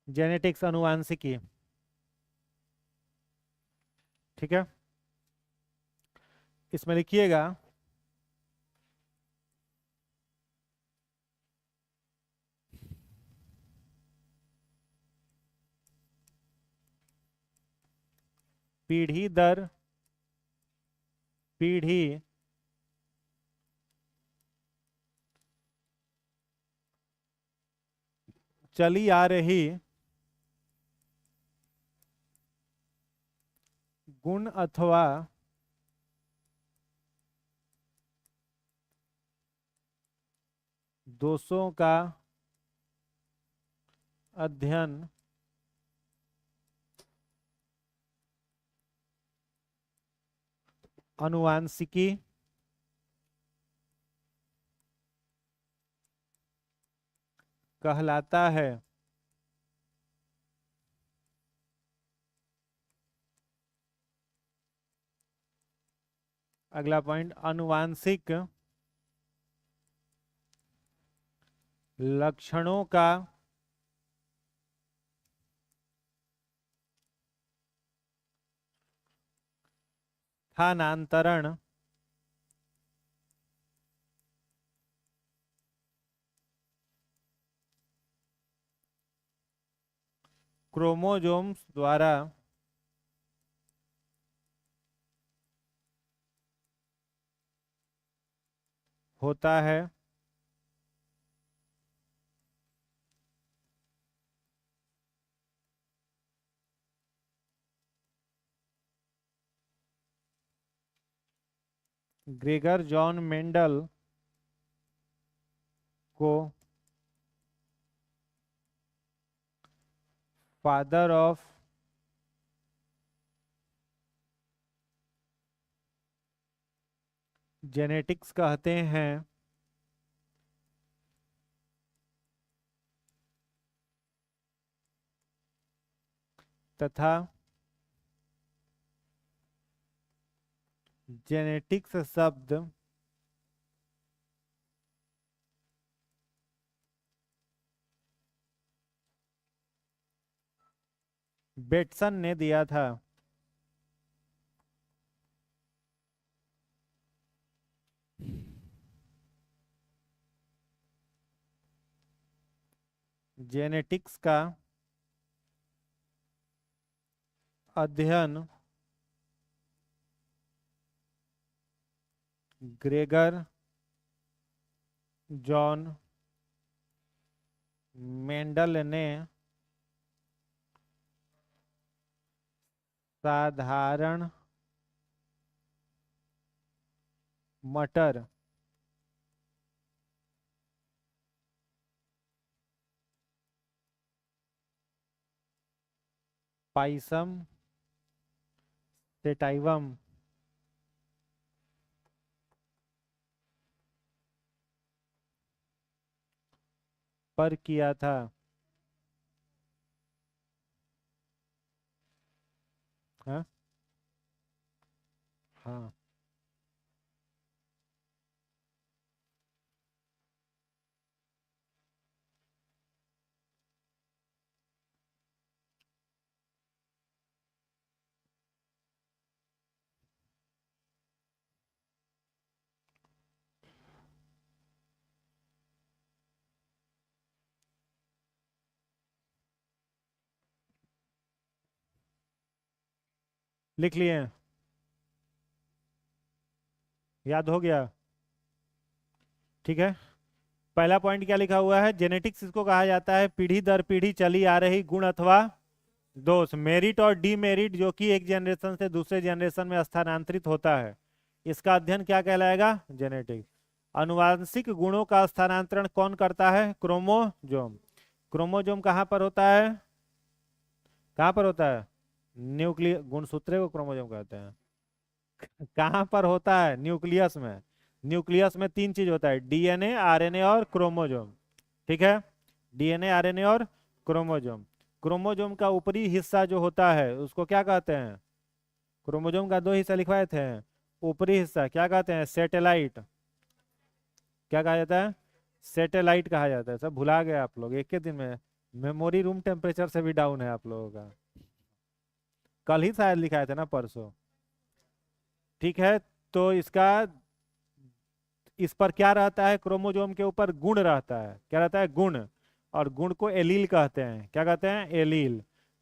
जेनेटिक्स, अनुवांशिकी। ठीक है, इसमें लिखिएगा पीढ़ी दर पीढ़ी चली आ रही गुण अथवा दोषों का अध्ययन अनुवांशिकी कहलाता है। अगला पॉइंट, अनुवांशिक लक्षणों का स्थानांतरण क्रोमोसोम्स द्वारा होता है। ग्रेगर जॉन मेंडल को फादर ऑफ जेनेटिक्स कहते हैं, तथा जेनेटिक्स शब्द बेटसन ने दिया था। जेनेटिक्स का अध्ययन ग्रेगर जॉन मेंडल ने साधारण मटर, पाइसम, सेटाइवम, पर किया था। हाँ हाँ, लिख लिए हैं? याद हो गया? ठीक है। पहला पॉइंट क्या लिखा हुआ है? जेनेटिक्स इसको कहा जाता है पीढ़ी दर पीढ़ी चली आ रही गुण अथवा दोष, मेरिट और डीमेरिट, जो कि एक जनरेशन से दूसरे जनरेशन में स्थानांतरित होता है। इसका अध्ययन क्या कहलाएगा? जेनेटिक्स। अनुवांशिक गुणों का स्थानांतरण कौन करता है? क्रोमोजोम। क्रोमोजोम कहाँ पर होता है? कहाँ पर होता है? न्यूक्लियस, गुणसूत्र को क्रोमोजोम कहते हैं। कहाँ पर होता है? न्यूक्लियस में। न्यूक्लियस में तीन चीज होता है, डीएनए, आरएनए और क्रोमोजोम। ठीक है, डीएनए, आरएनए और क्रोमोजोम। क्रोमोजोम का ऊपरी हिस्सा जो होता है उसको क्या कहते हैं? क्रोमोजोम का दो हिस्सा लिखवाए थे। ऊपरी हिस्सा क्या कहते हैं? सैटेलाइट। क्या कहा जाता है? सैटेलाइट कहा जाता है। सब भुला गए आप लोग एक के दिन में। मेमोरी रूम टेम्परेचर से भी डाउन है आप लोगों का। कल ही शायद लिखाए थे ना, परसों। ठीक है, तो इसका, इस पर क्या रहता है? क्रोमोजोम के ऊपर गुण रहता है। क्या रहता है? गुण। और गुण को एलील कहते हैं। क्या कहते हैं? एलील।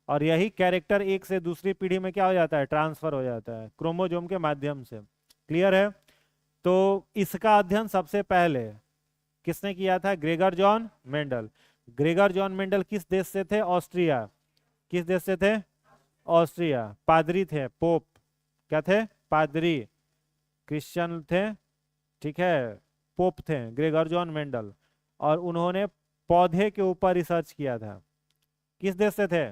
और यही कैरेक्टर एक से दूसरी पीढ़ी में क्या हो जाता है? ट्रांसफर हो जाता है क्रोमोजोम के माध्यम से। क्लियर है? तो इसका अध्ययन सबसे पहले किसने किया था? Gregor John Mendel. Gregor John Mendel किस देश से थे? ऑस्ट्रिया। किस देश से थे? ऑस्ट्रिया। पादरी थे, पोप। क्या थे? पादरी। क्रिश्चियन थे। ठीक है, पोप थे ग्रेगर जॉन मेंडल। और उन्होंने पौधे के ऊपर रिसर्च किया था। किस देश से थे?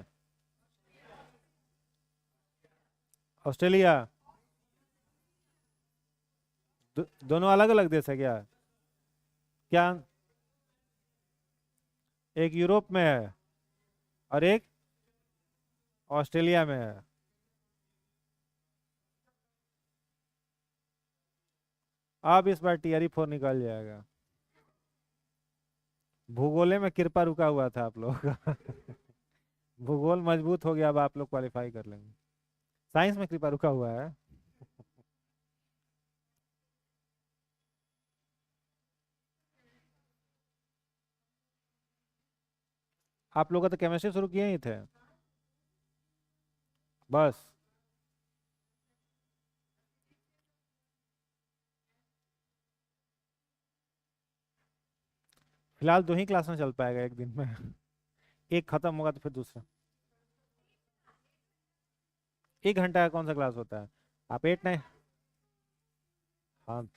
ऑस्ट्रेलिया। दोनों अलग अलग देश है क्या? क्या? एक यूरोप में है और एक ऑस्ट्रेलिया में है। अब इस बार टीआरई 4 निकल जाएगा। भूगोले में कृपा रुका हुआ था आप लोगों का। भूगोल मजबूत हो गया, अब आप लोग क्वालिफाई कर लेंगे। साइंस में कृपा रुका हुआ है। आप लोग का तो केमिस्ट्री शुरू किए ही थे बस। फिलहाल दो ही क्लास में चल पाएगा एक दिन में। एक खत्म होगा तो फिर दूसरा। 1 घंटा का कौन सा क्लास होता है? आप 8 9। हाँ।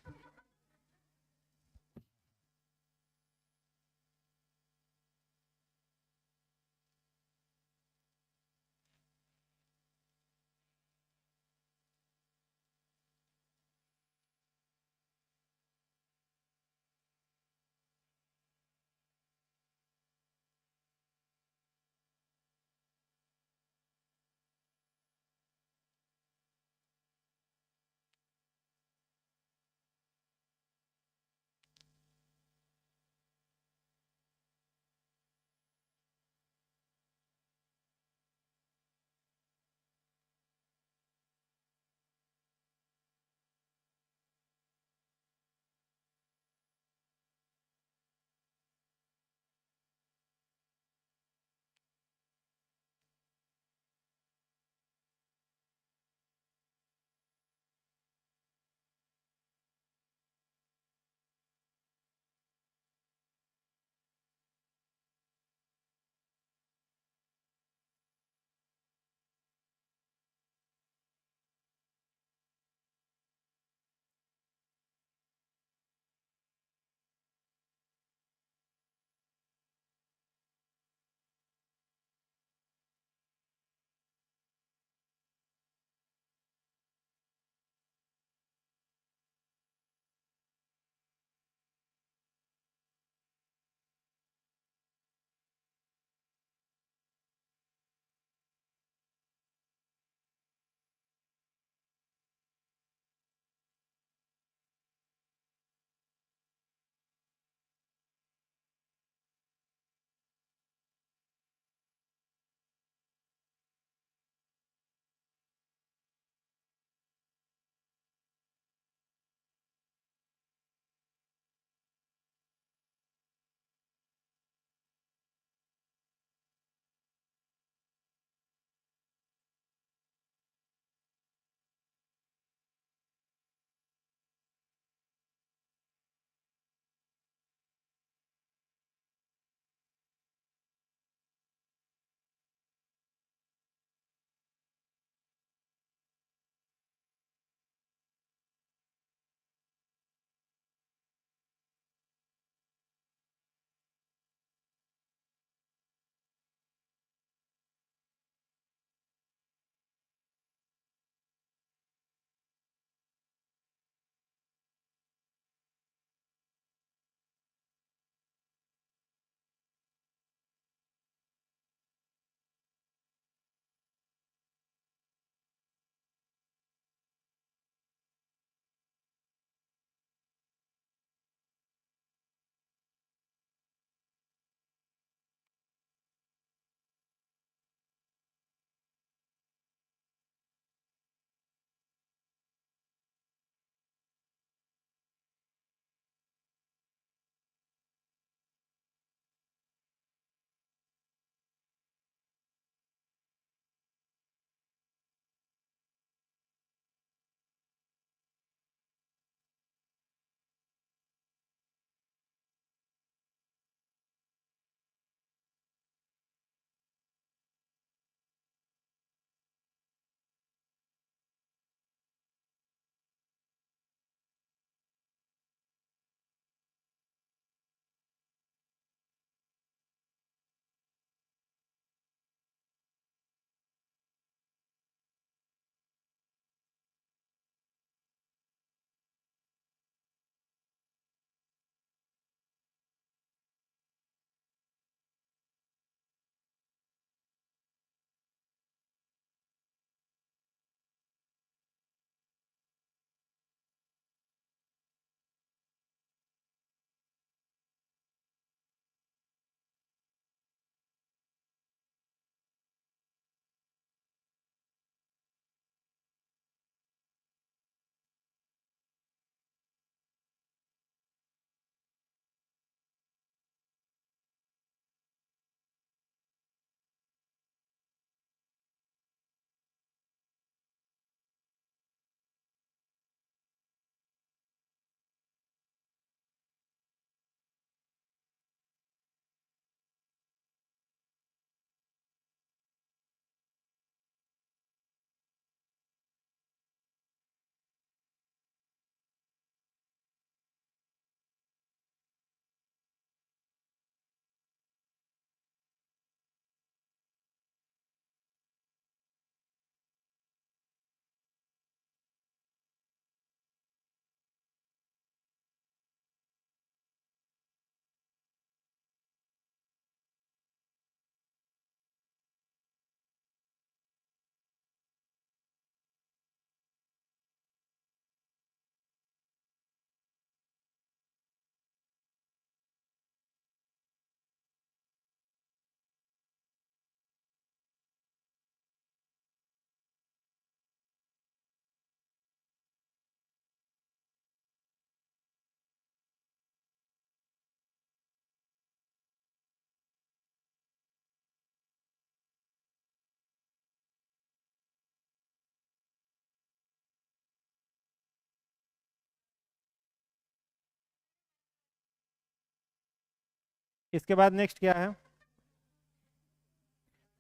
इसके बाद नेक्स्ट क्या है?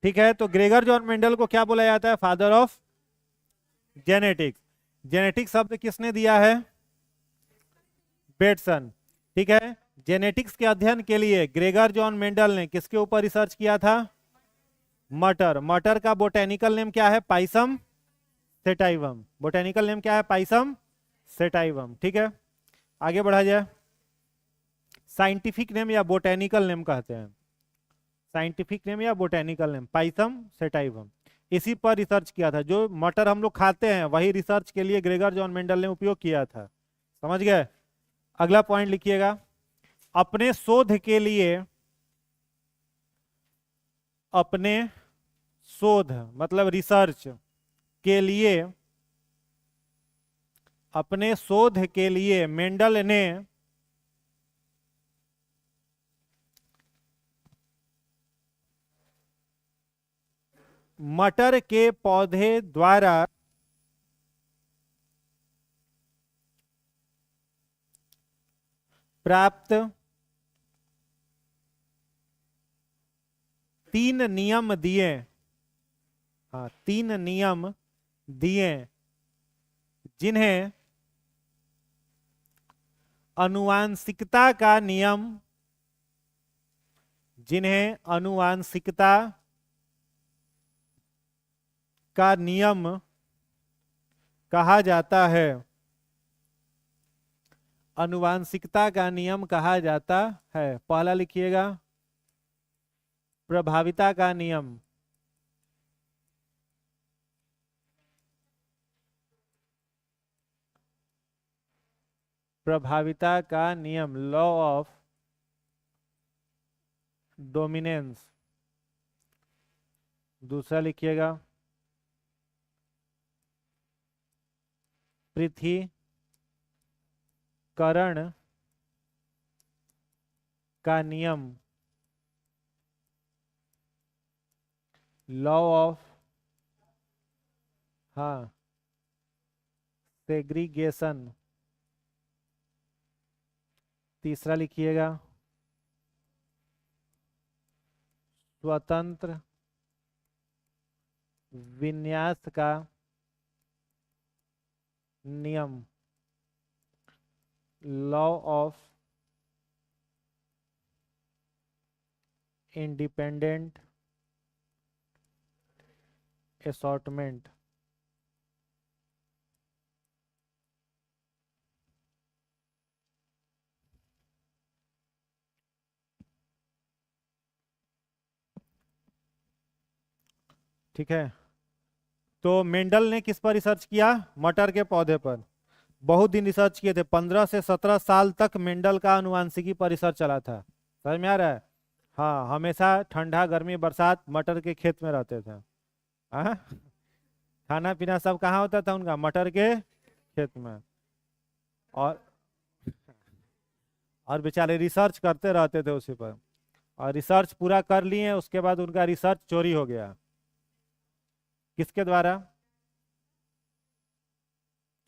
ठीक है, तो ग्रेगर जॉन मेंडल को क्या बोला जाता है? Father of genetics. जेनेटिक्स शब्द किसने दिया है? बेटसन। ठीक है, जेनेटिक्स के अध्ययन के लिए ग्रेगर जॉन मेंडल ने किसके ऊपर रिसर्च किया था? मटर। मटर का बोटेनिकल नेम क्या है? Pisum sativum. बोटेनिकल नेम क्या है? Pisum sativum. ठीक है, आगे बढ़ा जाए। साइंटिफिक नेम या बोटेनिकल नेम कहते हैं, साइंटिफिक नेम या बोटेनिकल नेम पाइसम सेटाइवम। इसी पर रिसर्च किया था। जो मटर हम लोग खाते हैं वही रिसर्च के लिए ग्रेगर जॉन मेंडल ने उपयोग किया था। समझ गए? अगला पॉइंट लिखिएगा। अपने शोध के लिए, अपने शोध मतलब रिसर्च के लिए, अपने शोध के लिए मेंडल ने मटर के पौधे द्वारा प्राप्त 3 नियम दिए। हाँ, 3 नियम दिए जिन्हें आनुवांशिकता का नियम, जिन्हें आनुवांशिकता का नियम कहा जाता है। आनुवांशिकता का नियम कहा जाता है। पहला लिखिएगा, प्रभाविता का नियम। प्रभाविता का नियम, लॉ ऑफ डोमिनेंस। दूसरा लिखिएगा, पृथक्करण का नियम, लॉ ऑफ, हाँ, सेग्रीगेशन। तीसरा लिखिएगा, स्वतंत्र विन्यास का नियम, लॉ ऑफ इंडिपेंडेंट असॉर्टमेंट। ठीक है, तो मेंडल ने किस पर रिसर्च किया? मटर के पौधे पर। बहुत दिन रिसर्च किए थे, 15 से 17 साल तक मेंडल का आनुवांशिकी पर रिसर्च चला था। समझ में आ रहा है? हाँ, हमेशा ठंडा गर्मी बरसात मटर के खेत में रहते थे। हाँ, खाना पीना सब कहाँ होता था उनका? मटर के खेत में। और बेचारे रिसर्च करते रहते थे उसी पर। और रिसर्च पूरा कर लिए, उसके बाद उनका रिसर्च चोरी हो गया। किसके द्वारा?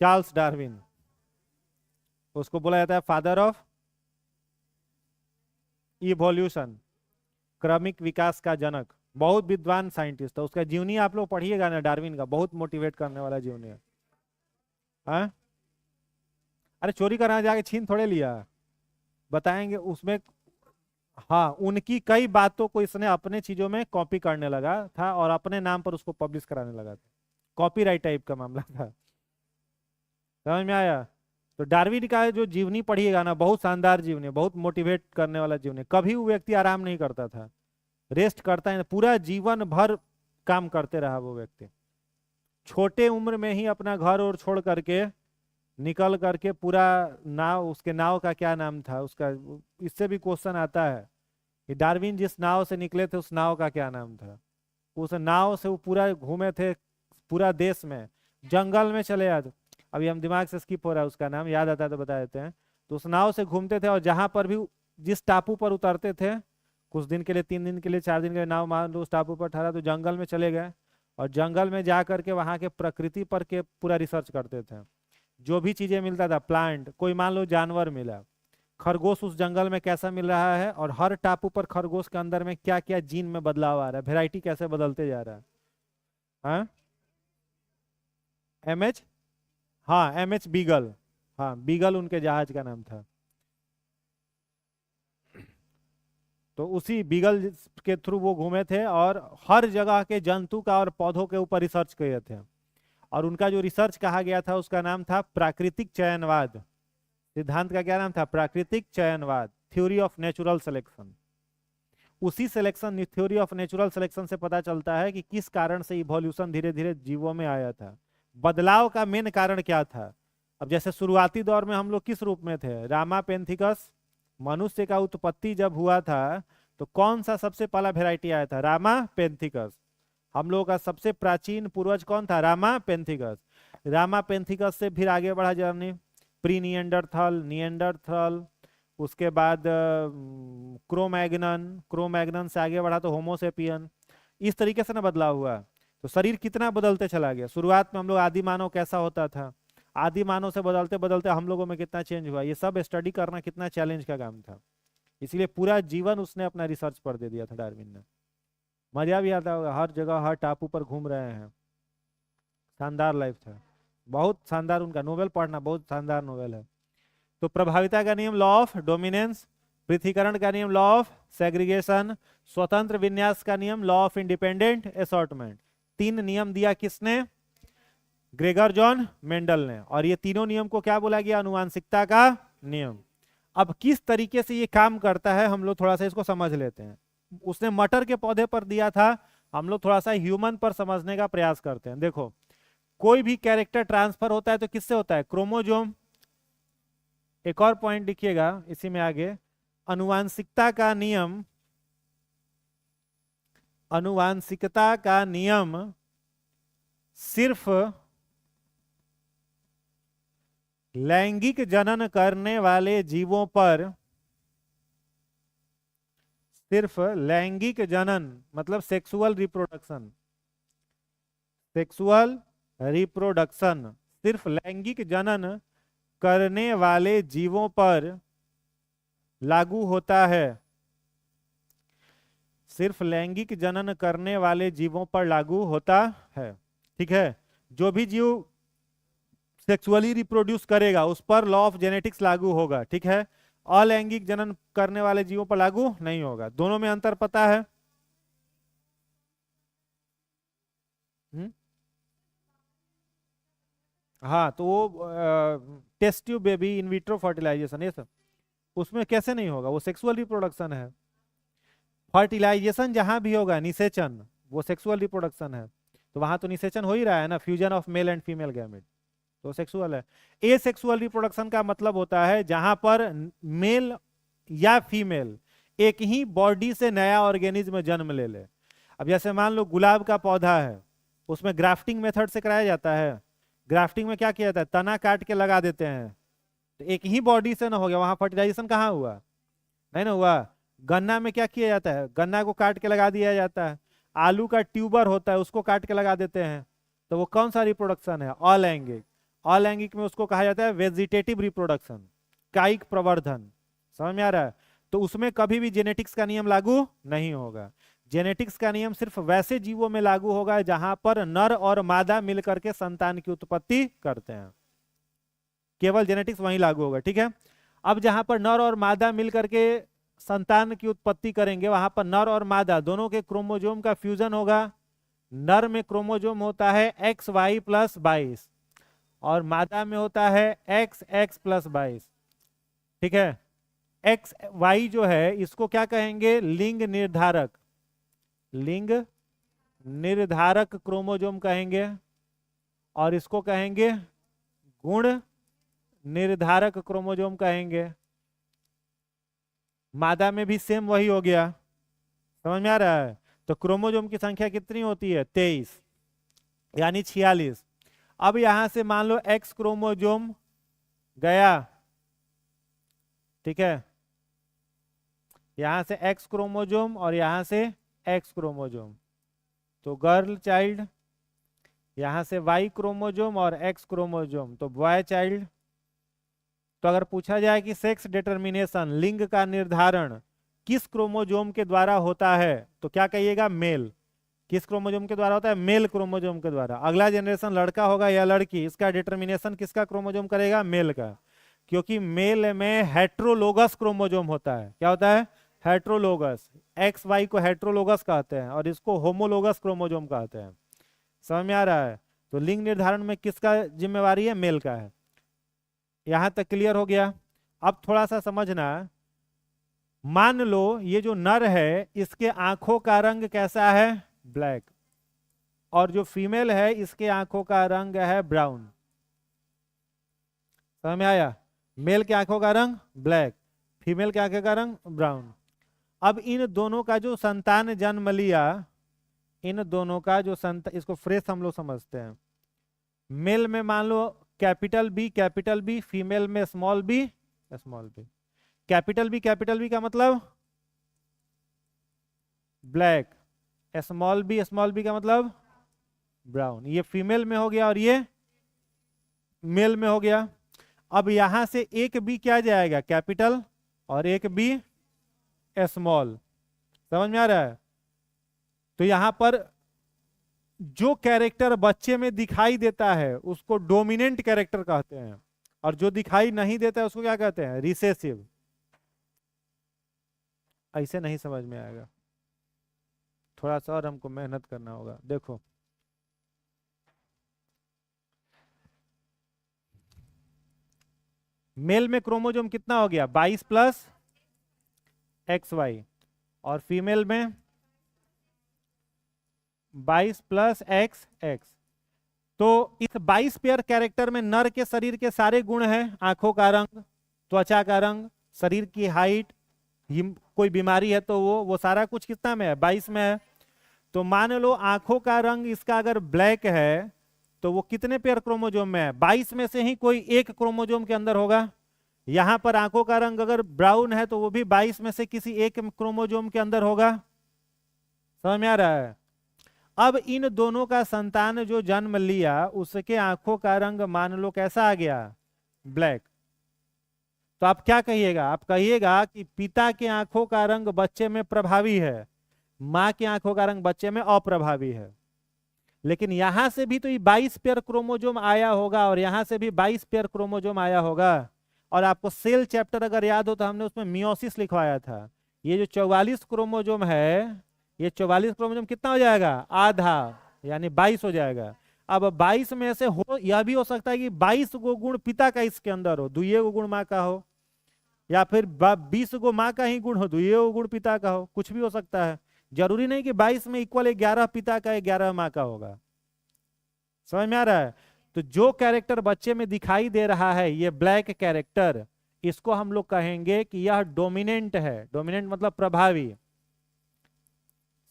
Charles Darwin. उसको बोला जाता है फादर ऑफ इवोल्यूशन, क्रमिक विकास का जनक। बहुत विद्वान साइंटिस्ट था। उसका जीवनी आप लोग पढ़िएगा ना, डार्विन का, बहुत मोटिवेट करने वाला जीवनी है। हाँ? अरे चोरी करना जाके छीन थोड़े लिया, बताएंगे उसमें। हाँ, उनकी कई बातों को इसने अपने चीजों में कॉपी करने लगा था और अपने नाम पर उसको पब्लिश कराने लगा था। कॉपीराइट टाइप का मामला था। समझ में आया? तो डार्विन का जो जीवनी पढ़िएगा ना, बहुत शानदार जीवनी है, बहुत मोटिवेट करने वाला जीवनी। कभी वो व्यक्ति आराम नहीं करता था, रेस्ट करता है, पूरा जीवन भर काम करते रहा वो व्यक्ति। छोटे उम्र में ही अपना घर और छोड़ करके निकल करके पूरा नाव, उसके नाव का क्या नाम था उसका, इससे भी क्वेश्चन आता है कि डार्विन जिस नाव से निकले थे उस नाव का क्या नाम था। उस नाव से वो पूरा घूमे थे, पूरा देश में, जंगल में चले जाते। अभी हम दिमाग से स्किप हो रहा है, उसका नाम याद आता है तो बता देते हैं। तो उस नाव से घूमते थे और जहां पर भी, जिस टापू पर उतरते थे, कुछ दिन के लिए, 3 दिन के लिए, 4 दिन के लिए नाव मान लो उस टापू पर ठहरा, तो जंगल में चले गए और जंगल में जा करके वहां के प्रकृति पर के पूरा रिसर्च करते थे। जो भी चीजें मिलता था, प्लांट, कोई मान लो जानवर मिला, खरगोश उस जंगल में कैसा मिल रहा है, और हर टापू पर खरगोश के अंदर में क्या क्या जीन में बदलाव आ रहा है, वेराइटी कैसे बदलते जा रहा है। हाँ, एमएच, हाँ एमएच बीगल, हाँ बीगल उनके जहाज का नाम था। तो उसी बीगल के थ्रू वो घूमे थे और हर जगह के जंतु का और पौधों के ऊपर रिसर्च किए थे। और उनका जो रिसर्च कहा गया था उसका नाम था प्राकृतिक चयनवाद। सिद्धांत का क्या नाम था? प्राकृतिक चयनवाद, थ्योरी ऑफ नेचुरल सिलेक्शन। उसी selection, theory of natural selection से पता चलता है कि किस कारण से इवोल्यूशन धीरे धीरे जीवों में आया था, बदलाव का मेन कारण क्या था। अब जैसे शुरुआती दौर में हम लोग किस रूप में थे? रामापेंथिकस। मनुष्य का उत्पत्ति जब हुआ था तो कौन सा सबसे पहला वेराइटी आया था? रामापेंथिकस। हम लोगों का सबसे प्राचीन पूर्वज कौन था? रामापेंथिकस। रामापेंथिकस से फिर आगे बढ़ा जर्नी, प्री निएंडरथल, निएंडरथल, उसके बाद क्रोमैग्नन, क्रोमैग्नन से आगे बढ़ा तो होमोसेपियन। इस तरीके से ना बदलाव हुआ। तो शरीर कितना बदलते चला गया। शुरुआत में हम लोग आदि मानव कैसा होता था, आदि मानव से बदलते बदलते हम लोगों में कितना चेंज हुआ, ये सब स्टडी करना कितना चैलेंज का काम था। इसलिए पूरा जीवन उसने अपना रिसर्च पर दे दिया था डार्विन ने। मजा भी आता होगा, हर जगह हर टापू पर घूम रहे हैं। शानदार लाइफ था, बहुत शानदार। उनका नोवेल पढ़ना, बहुत शानदार नोवेल है। तो प्रभाविता का नियम, लॉ ऑफ डोमिनेंस। पृथ्वीकरण का नियम, लॉ ऑफ सेग्रीगेशन। स्वतंत्र विन्यास का नियम, लॉ ऑफ इंडिपेंडेंट असॉर्टमेंट। 3 नियम दिया किसने? ग्रेगर जॉन मेंडल ने। और ये तीनों नियम को क्या बोला गया? अनुवांशिकता का नियम। अब किस तरीके से ये काम करता है हम लोग थोड़ा सा इसको समझ लेते हैं। उसने मटर के पौधे पर दिया था, हम लोग थोड़ा सा ह्यूमन पर समझने का प्रयास करते हैं। देखो, कोई भी कैरेक्टर ट्रांसफर होता है तो किससे होता है? क्रोमोजोम। एक और पॉइंट लिखिएगा इसी में आगे, अनुवांशिकता का नियम, अनुवांशिकता का नियम सिर्फ लैंगिक जनन करने वाले जीवों पर, सिर्फ लैंगिक जनन मतलब सेक्सुअल रिप्रोडक्शन, सेक्सुअल रिप्रोडक्शन सिर्फ लैंगिक जनन करने वाले जीवों पर लागू होता है। सिर्फ लैंगिक जनन करने वाले जीवों पर लागू होता है, ठीक है। जो भी जीव सेक्सुअली रिप्रोड्यूस करेगा उस पर लॉ ऑफ जेनेटिक्स लागू होगा, ठीक है। अलैंगिक जनन करने वाले जीवों पर लागू नहीं होगा। दोनों में अंतर पता है? हाँ, तो वो test tube baby, in vitro fertilization, ये सब उसमें कैसे नहीं होगा? वो सेक्सुअल रिप्रोडक्शन है। फर्टिलाइजेशन जहां भी होगा, निषेचन, वो सेक्सुअल रिप्रोडक्शन है। तो वहां तो निषेचन हो ही रहा है ना, fusion of male and female gamete, तो सेक्सुअल है। ए सेक्सुअल रिप्रोडक्शन का मतलब होता है जहां पर मेल या फीमेल एक ही बॉडी से नया ऑर्गेनिज्म जन्म ले ले। अब जैसे मान लो गुलाब का पौधा है, उसमें ग्राफ्टिंग मेथड से कराया जाता है। ग्राफ्टिंग में क्या किया जाता है? तना काट के लगा देते हैं, तो एक ही बॉडी से ना हो गया, वहां फर्टिलाइजेशन कहाँ हुआ? नहीं ना हुआ। गन्ना में क्या किया जाता है? गन्ना को काट के लगा दिया जाता है। आलू का ट्यूबर होता है, उसको काट के लगा देते हैं, तो वो कौन सा रिप्रोडक्शन है? अलैंगिक। अलैंगिक में उसको कहा जाता है वेजिटेटिव रिप्रोडक्शन, कायिक प्रवर्धन। समझ में आ रहा है? तो उसमें कभी भी जेनेटिक्स का नियम लागू नहीं होगा। जेनेटिक्स का नियम सिर्फ वैसे जीवों में लागू होगा जहां पर नर और मादा मिलकर के संतान की उत्पत्ति करते हैं, केवल जेनेटिक्स वहीं लागू होगा, ठीक है। अब जहां पर नर और मादा मिलकर के संतान की उत्पत्ति करेंगे, वहां पर नर और मादा दोनों के क्रोमोजोम का फ्यूजन होगा। नर में क्रोमोजोम होता है XY+22 और मादा में होता है XX+22, ठीक है। XY जो है इसको क्या कहेंगे? लिंग निर्धारक, लिंग निर्धारक क्रोमोजोम कहेंगे, और इसको कहेंगे गुण निर्धारक क्रोमोजोम कहेंगे। मादा में भी सेम वही हो गया। समझ में आ रहा है? तो क्रोमोजोम की संख्या कितनी होती है? 23, यानी 46। अब यहां से मान लो X क्रोमोजोम गया, ठीक है, यहां से X क्रोमोजोम और यहां से X क्रोमोजोम, तो गर्ल चाइल्ड। यहां से Y क्रोमोजोम और X क्रोमोजोम, तो बॉय चाइल्ड। तो अगर पूछा जाए कि सेक्स डिटर्मिनेशन, लिंग का निर्धारण किस क्रोमोजोम के द्वारा होता है, तो क्या कहिएगा? मेल। किस क्रोमोजोम के द्वारा होता है? मेल क्रोमोजोम के द्वारा। अगला जनरेशन लड़का होगा या लड़की, इसका डिटर्मिनेशन किसका क्रोमोजोम करेगा? मेल का। क्योंकि मेल में हेट्रोलोगस क्रोमोजोम होता है। क्या होता है? हेट्रोलोगस। एक्स वाई को हेट्रोलोगस कहते हैं और इसको होमोलोगस क्रोमोजोम कहते हैं। समझ में आ रहा है? तो लिंग निर्धारण में किसका जिम्मेवारी है? मेल का है। यहां तक क्लियर हो गया? अब थोड़ा सा समझना। मान लो ये जो नर है इसके आंखों का रंग कैसा है? ब्लैक। और जो फीमेल है इसके आंखों का रंग है ब्राउन। समझ में आया? मेल के आंखों का रंग ब्लैक, फीमेल के आंखों का रंग ब्राउन। अब इन दोनों का जो संतान जन्म लिया, इन दोनों का जो संतान, इसको फ्रेश हम लोग समझते हैं। मेल में मान लो कैपिटल बी, फीमेल में स्मॉल बी। कैपिटल बी का मतलब ब्लैक, स्मॉल बी का मतलब ब्राउन। ये फीमेल में हो गया और ये मेल में हो गया। अब यहां से एक बी क्या जाएगा? कैपिटल, और एक बी स्मॉल। समझ में आ रहा है? तो यहां पर जो कैरेक्टर बच्चे में दिखाई देता है उसको डोमिनेंट कैरेक्टर कहते हैं, और जो दिखाई नहीं देता है उसको क्या कहते हैं? रिसेसिव। ऐसे नहीं समझ में आएगा, थोड़ा सा और हमको मेहनत करना होगा। देखो, मेल में क्रोमोजोम कितना हो गया? 22 प्लस एक्स वाई, और फीमेल में 22 प्लस एक्स एक्स। तो इस 22 पेयर कैरेक्टर में नर के शरीर के सारे गुण हैं। आंखों का रंग, त्वचा का रंग, शरीर की हाइट, कोई बीमारी है तो वो सारा कुछ कितना में है? 22 में है। तो मान लो आंखों का रंग इसका अगर ब्लैक है तो वो कितने पेयर क्रोमोजोम में है? 22 में से ही कोई एक क्रोमोजोम के अंदर होगा। यहां पर आंखों का रंग अगर ब्राउन है तो वो भी 22 में से किसी एक क्रोमोजोम के अंदर होगा। समझ में आ रहा है? अब इन दोनों का संतान जो जन्म लिया उसके आंखों का रंग मान लो कैसा आ गया? ब्लैक। तो आप क्या कहिएगा? आप कहिएगा कि पिता के आंखों का रंग बच्चे में प्रभावी है, मां के आंखों का रंग बच्चे में अप्रभावी है। लेकिन यहां से भी तो ये 22 पेयर क्रोमोजोम आया होगा और यहां से भी 22 पेयर क्रोमोजोम आया होगा। और आपको सेल चैप्टर अगर याद हो तो हमने उसमें मियोसिस लिखवाया था। ये जो 44 क्रोमोजोम है, ये 44 क्रोमोजोम कितना हो जाएगा? आधा, यानी 22 हो जाएगा। अब 22 में से हो यह भी हो सकता है कि 22 गो गुण पिता का इसके अंदर हो, 2 गो गुण माँ का हो, या फिर 20 गो माँ का ही गुण हो, 2 गो गुण पिता का हो, कुछ भी हो सकता है। जरूरी नहीं कि 22 में इक्वल 11 पिता का 11 माँ का होगा। समझ में आ रहा है? तो जो कैरेक्टर बच्चे में दिखाई दे रहा है ये ब्लैक कैरेक्टर, इसको हम लोग कहेंगे कि यह डोमिनेंट है। डोमिनेंट मतलब प्रभावी।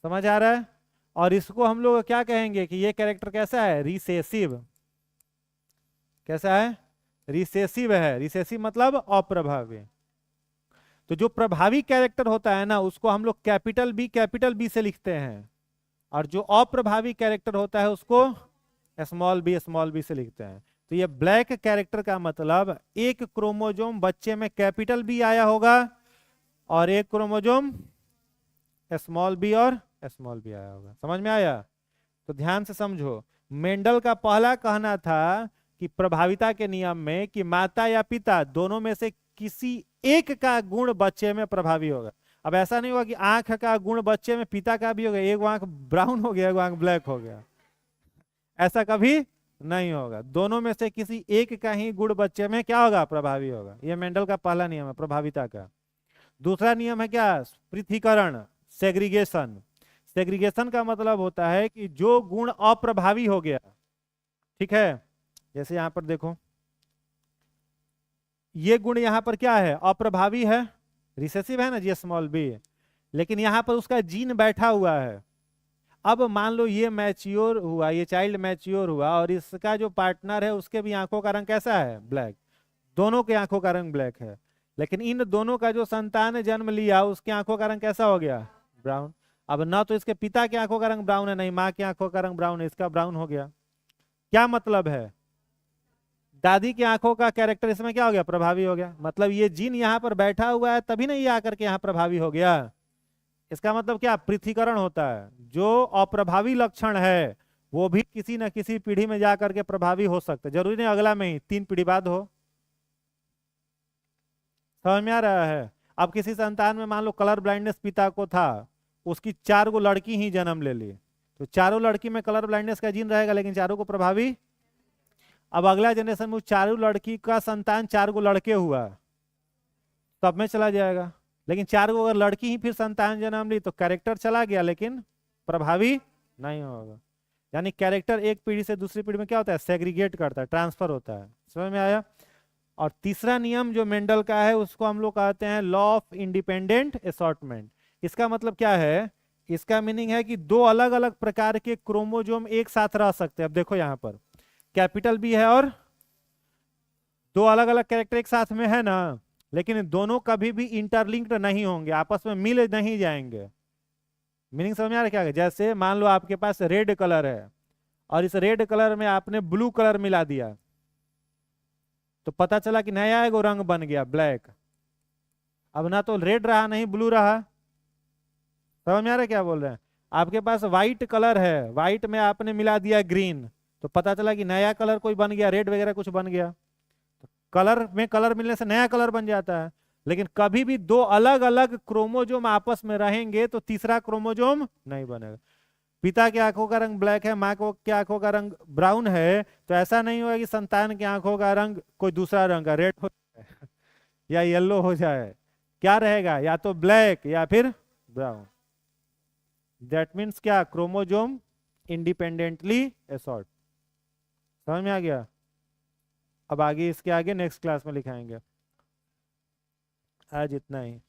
समझ आ रहा है? और इसको हम लोग क्या कहेंगे कि ये कैरेक्टर कैसा है? रिसेसिव। कैसा है? रिसेसिव है। रिसेसिव मतलब अप्रभावी। तो जो प्रभावी कैरेक्टर होता है ना उसको हम लोग कैपिटल बी से लिखते हैं, और जो अप्रभावी कैरेक्टर होता है उसको स्मॉल बी से लिखते हैं। तो ये ब्लैक कैरेक्टर का मतलब एक क्रोमोजोम बच्चे में कैपिटल बी आया होगा और एक क्रोमोजोम स्मॉल बी और स्मॉल बी आया होगा। समझ में आया? तो ध्यान से समझो। मेंडल का पहला कहना था कि प्रभाविता के नियम में कि माता या पिता दोनों में से किसी एक का गुण बच्चे में प्रभावी होगा। अब ऐसा नहीं होगा कि आंख का गुण बच्चे में पिता का भी हो गया, एक आंख ब्राउन हो गया, एक आंख ब्लैक हो गया, ऐसा कभी नहीं होगा। दोनों में से किसी एक का ही गुण बच्चे में क्या होगा? प्रभावी होगा। यह मेंडल का पहला नियम है प्रभाविता का। दूसरा नियम है क्या? पृथकीकरण, सेग्रीगेशन। सेग्रीगेशन का मतलब होता है कि जो गुण अप्रभावी हो गया, ठीक है, जैसे यहां पर देखो ये गुण यहां पर क्या है? अप्रभावी है, रिसेसिव है ना जी, स्मॉल बी, लेकिन यहां पर उसका जीन बैठा हुआ है। अब मान लो ये मैच्योर हुआ, ये चाइल्ड मैच्योर हुआ और इसका जो पार्टनर है उसके भी आंखों का रंग कैसा है? ब्लैक। दोनों के आंखों का रंग ब्लैक है, लेकिन इन दोनों का जो संतान जन्म लिया उसके आंखों का रंग कैसा हो गया? ब्राउन। अब ना तो इसके पिता की आंखों का रंग ब्राउन है, नहीं माँ की आंखों का रंग ब्राउन है, इसका ब्राउन हो गया। क्या मतलब है? दादी की आंखों का कैरेक्टर इसमें क्या हो गया, प्रभावी हो गया। मतलब ये जीन यहाँ पर बैठा हुआ है तभी ना ये आकर के यहाँ प्रभावी हो गया। इसका मतलब क्या, पृथकीकरण होता है। जो अप्रभावी लक्षण है वो भी किसी न किसी पीढ़ी में जा करके प्रभावी हो सकते, जरूरी नहीं अगला में ही, 3 पीढ़ी बाद हो। समझ में आ रहा है। अब किसी संतान में मान लो कलर ब्लाइंडनेस पिता को था, उसकी 4 गो लड़की ही जन्म ले ली, तो चारों लड़की में कलर ब्लाइंडनेस का जीन रहेगा लेकिन चारों को प्रभावी। अब अगला जनरेशन में उस चारों लड़की का संतान 4 गो लड़के हुआ, तब में चला जाएगा। लेकिन 4 गो अगर लड़की ही फिर संतान जन्म ली तो कैरेक्टर चला गया लेकिन प्रभावी नहीं होगा। यानी कैरेक्टर एक पीढ़ी से दूसरी पीढ़ी में क्या होता है, सेग्रीगेट करता है, ट्रांसफर होता है। समझ में आया। और तीसरा नियम जो मेंडल का है उसको हम लोग कहते हैं लॉ ऑफ इंडिपेंडेंट असॉर्टमेंट। इसका मतलब क्या है, इसका मीनिंग है कि 2 अलग अलग प्रकार के क्रोमोजोम एक साथ रह सकते हैं। अब देखो यहाँ पर कैपिटल बी है और 2 अलग अलग कैरेक्टर एक साथ में है ना, लेकिन दोनों कभी भी इंटरलिंक्ड नहीं होंगे, आपस में मिल नहीं जाएंगे। मीनिंग समझ में आ रहा है क्या है? जैसे मान लो आपके पास रेड कलर है और इस रेड कलर में आपने ब्लू कलर मिला दिया, तो पता चला कि नया एगो रंग बन गया ब्लैक। अब ना तो रेड रहा नहीं ब्लू रहा। समझ में आ रहा है क्या बोल रहे हैं। आपके पास व्हाइट कलर है, व्हाइट में आपने मिला दिया ग्रीन, तो पता चला कि नया कलर कोई बन गया, रेड वगैरह कुछ बन गया। तो कलर में कलर मिलने से नया कलर बन जाता है। लेकिन कभी भी 2 अलग अलग क्रोमोजोम आपस में रहेंगे तो तीसरा क्रोमोजोम नहीं बनेगा। पिता की आंखों का रंग ब्लैक है, माँ को की आंखों का रंग ब्राउन है, तो ऐसा नहीं होगा कि संतान की आंखों का रंग कोई दूसरा रंग का रेड हो जाए या येलो हो जाए। क्या रहेगा, या तो ब्लैक या फिर ब्राउन। दैट मीन्स क्या, क्रोमोजोम इंडिपेंडेंटली असॉर्ट। समझ में आ गया। अब आगे इसके आगे नेक्स्ट क्लास में लिखाएंगे। आज इतना ही।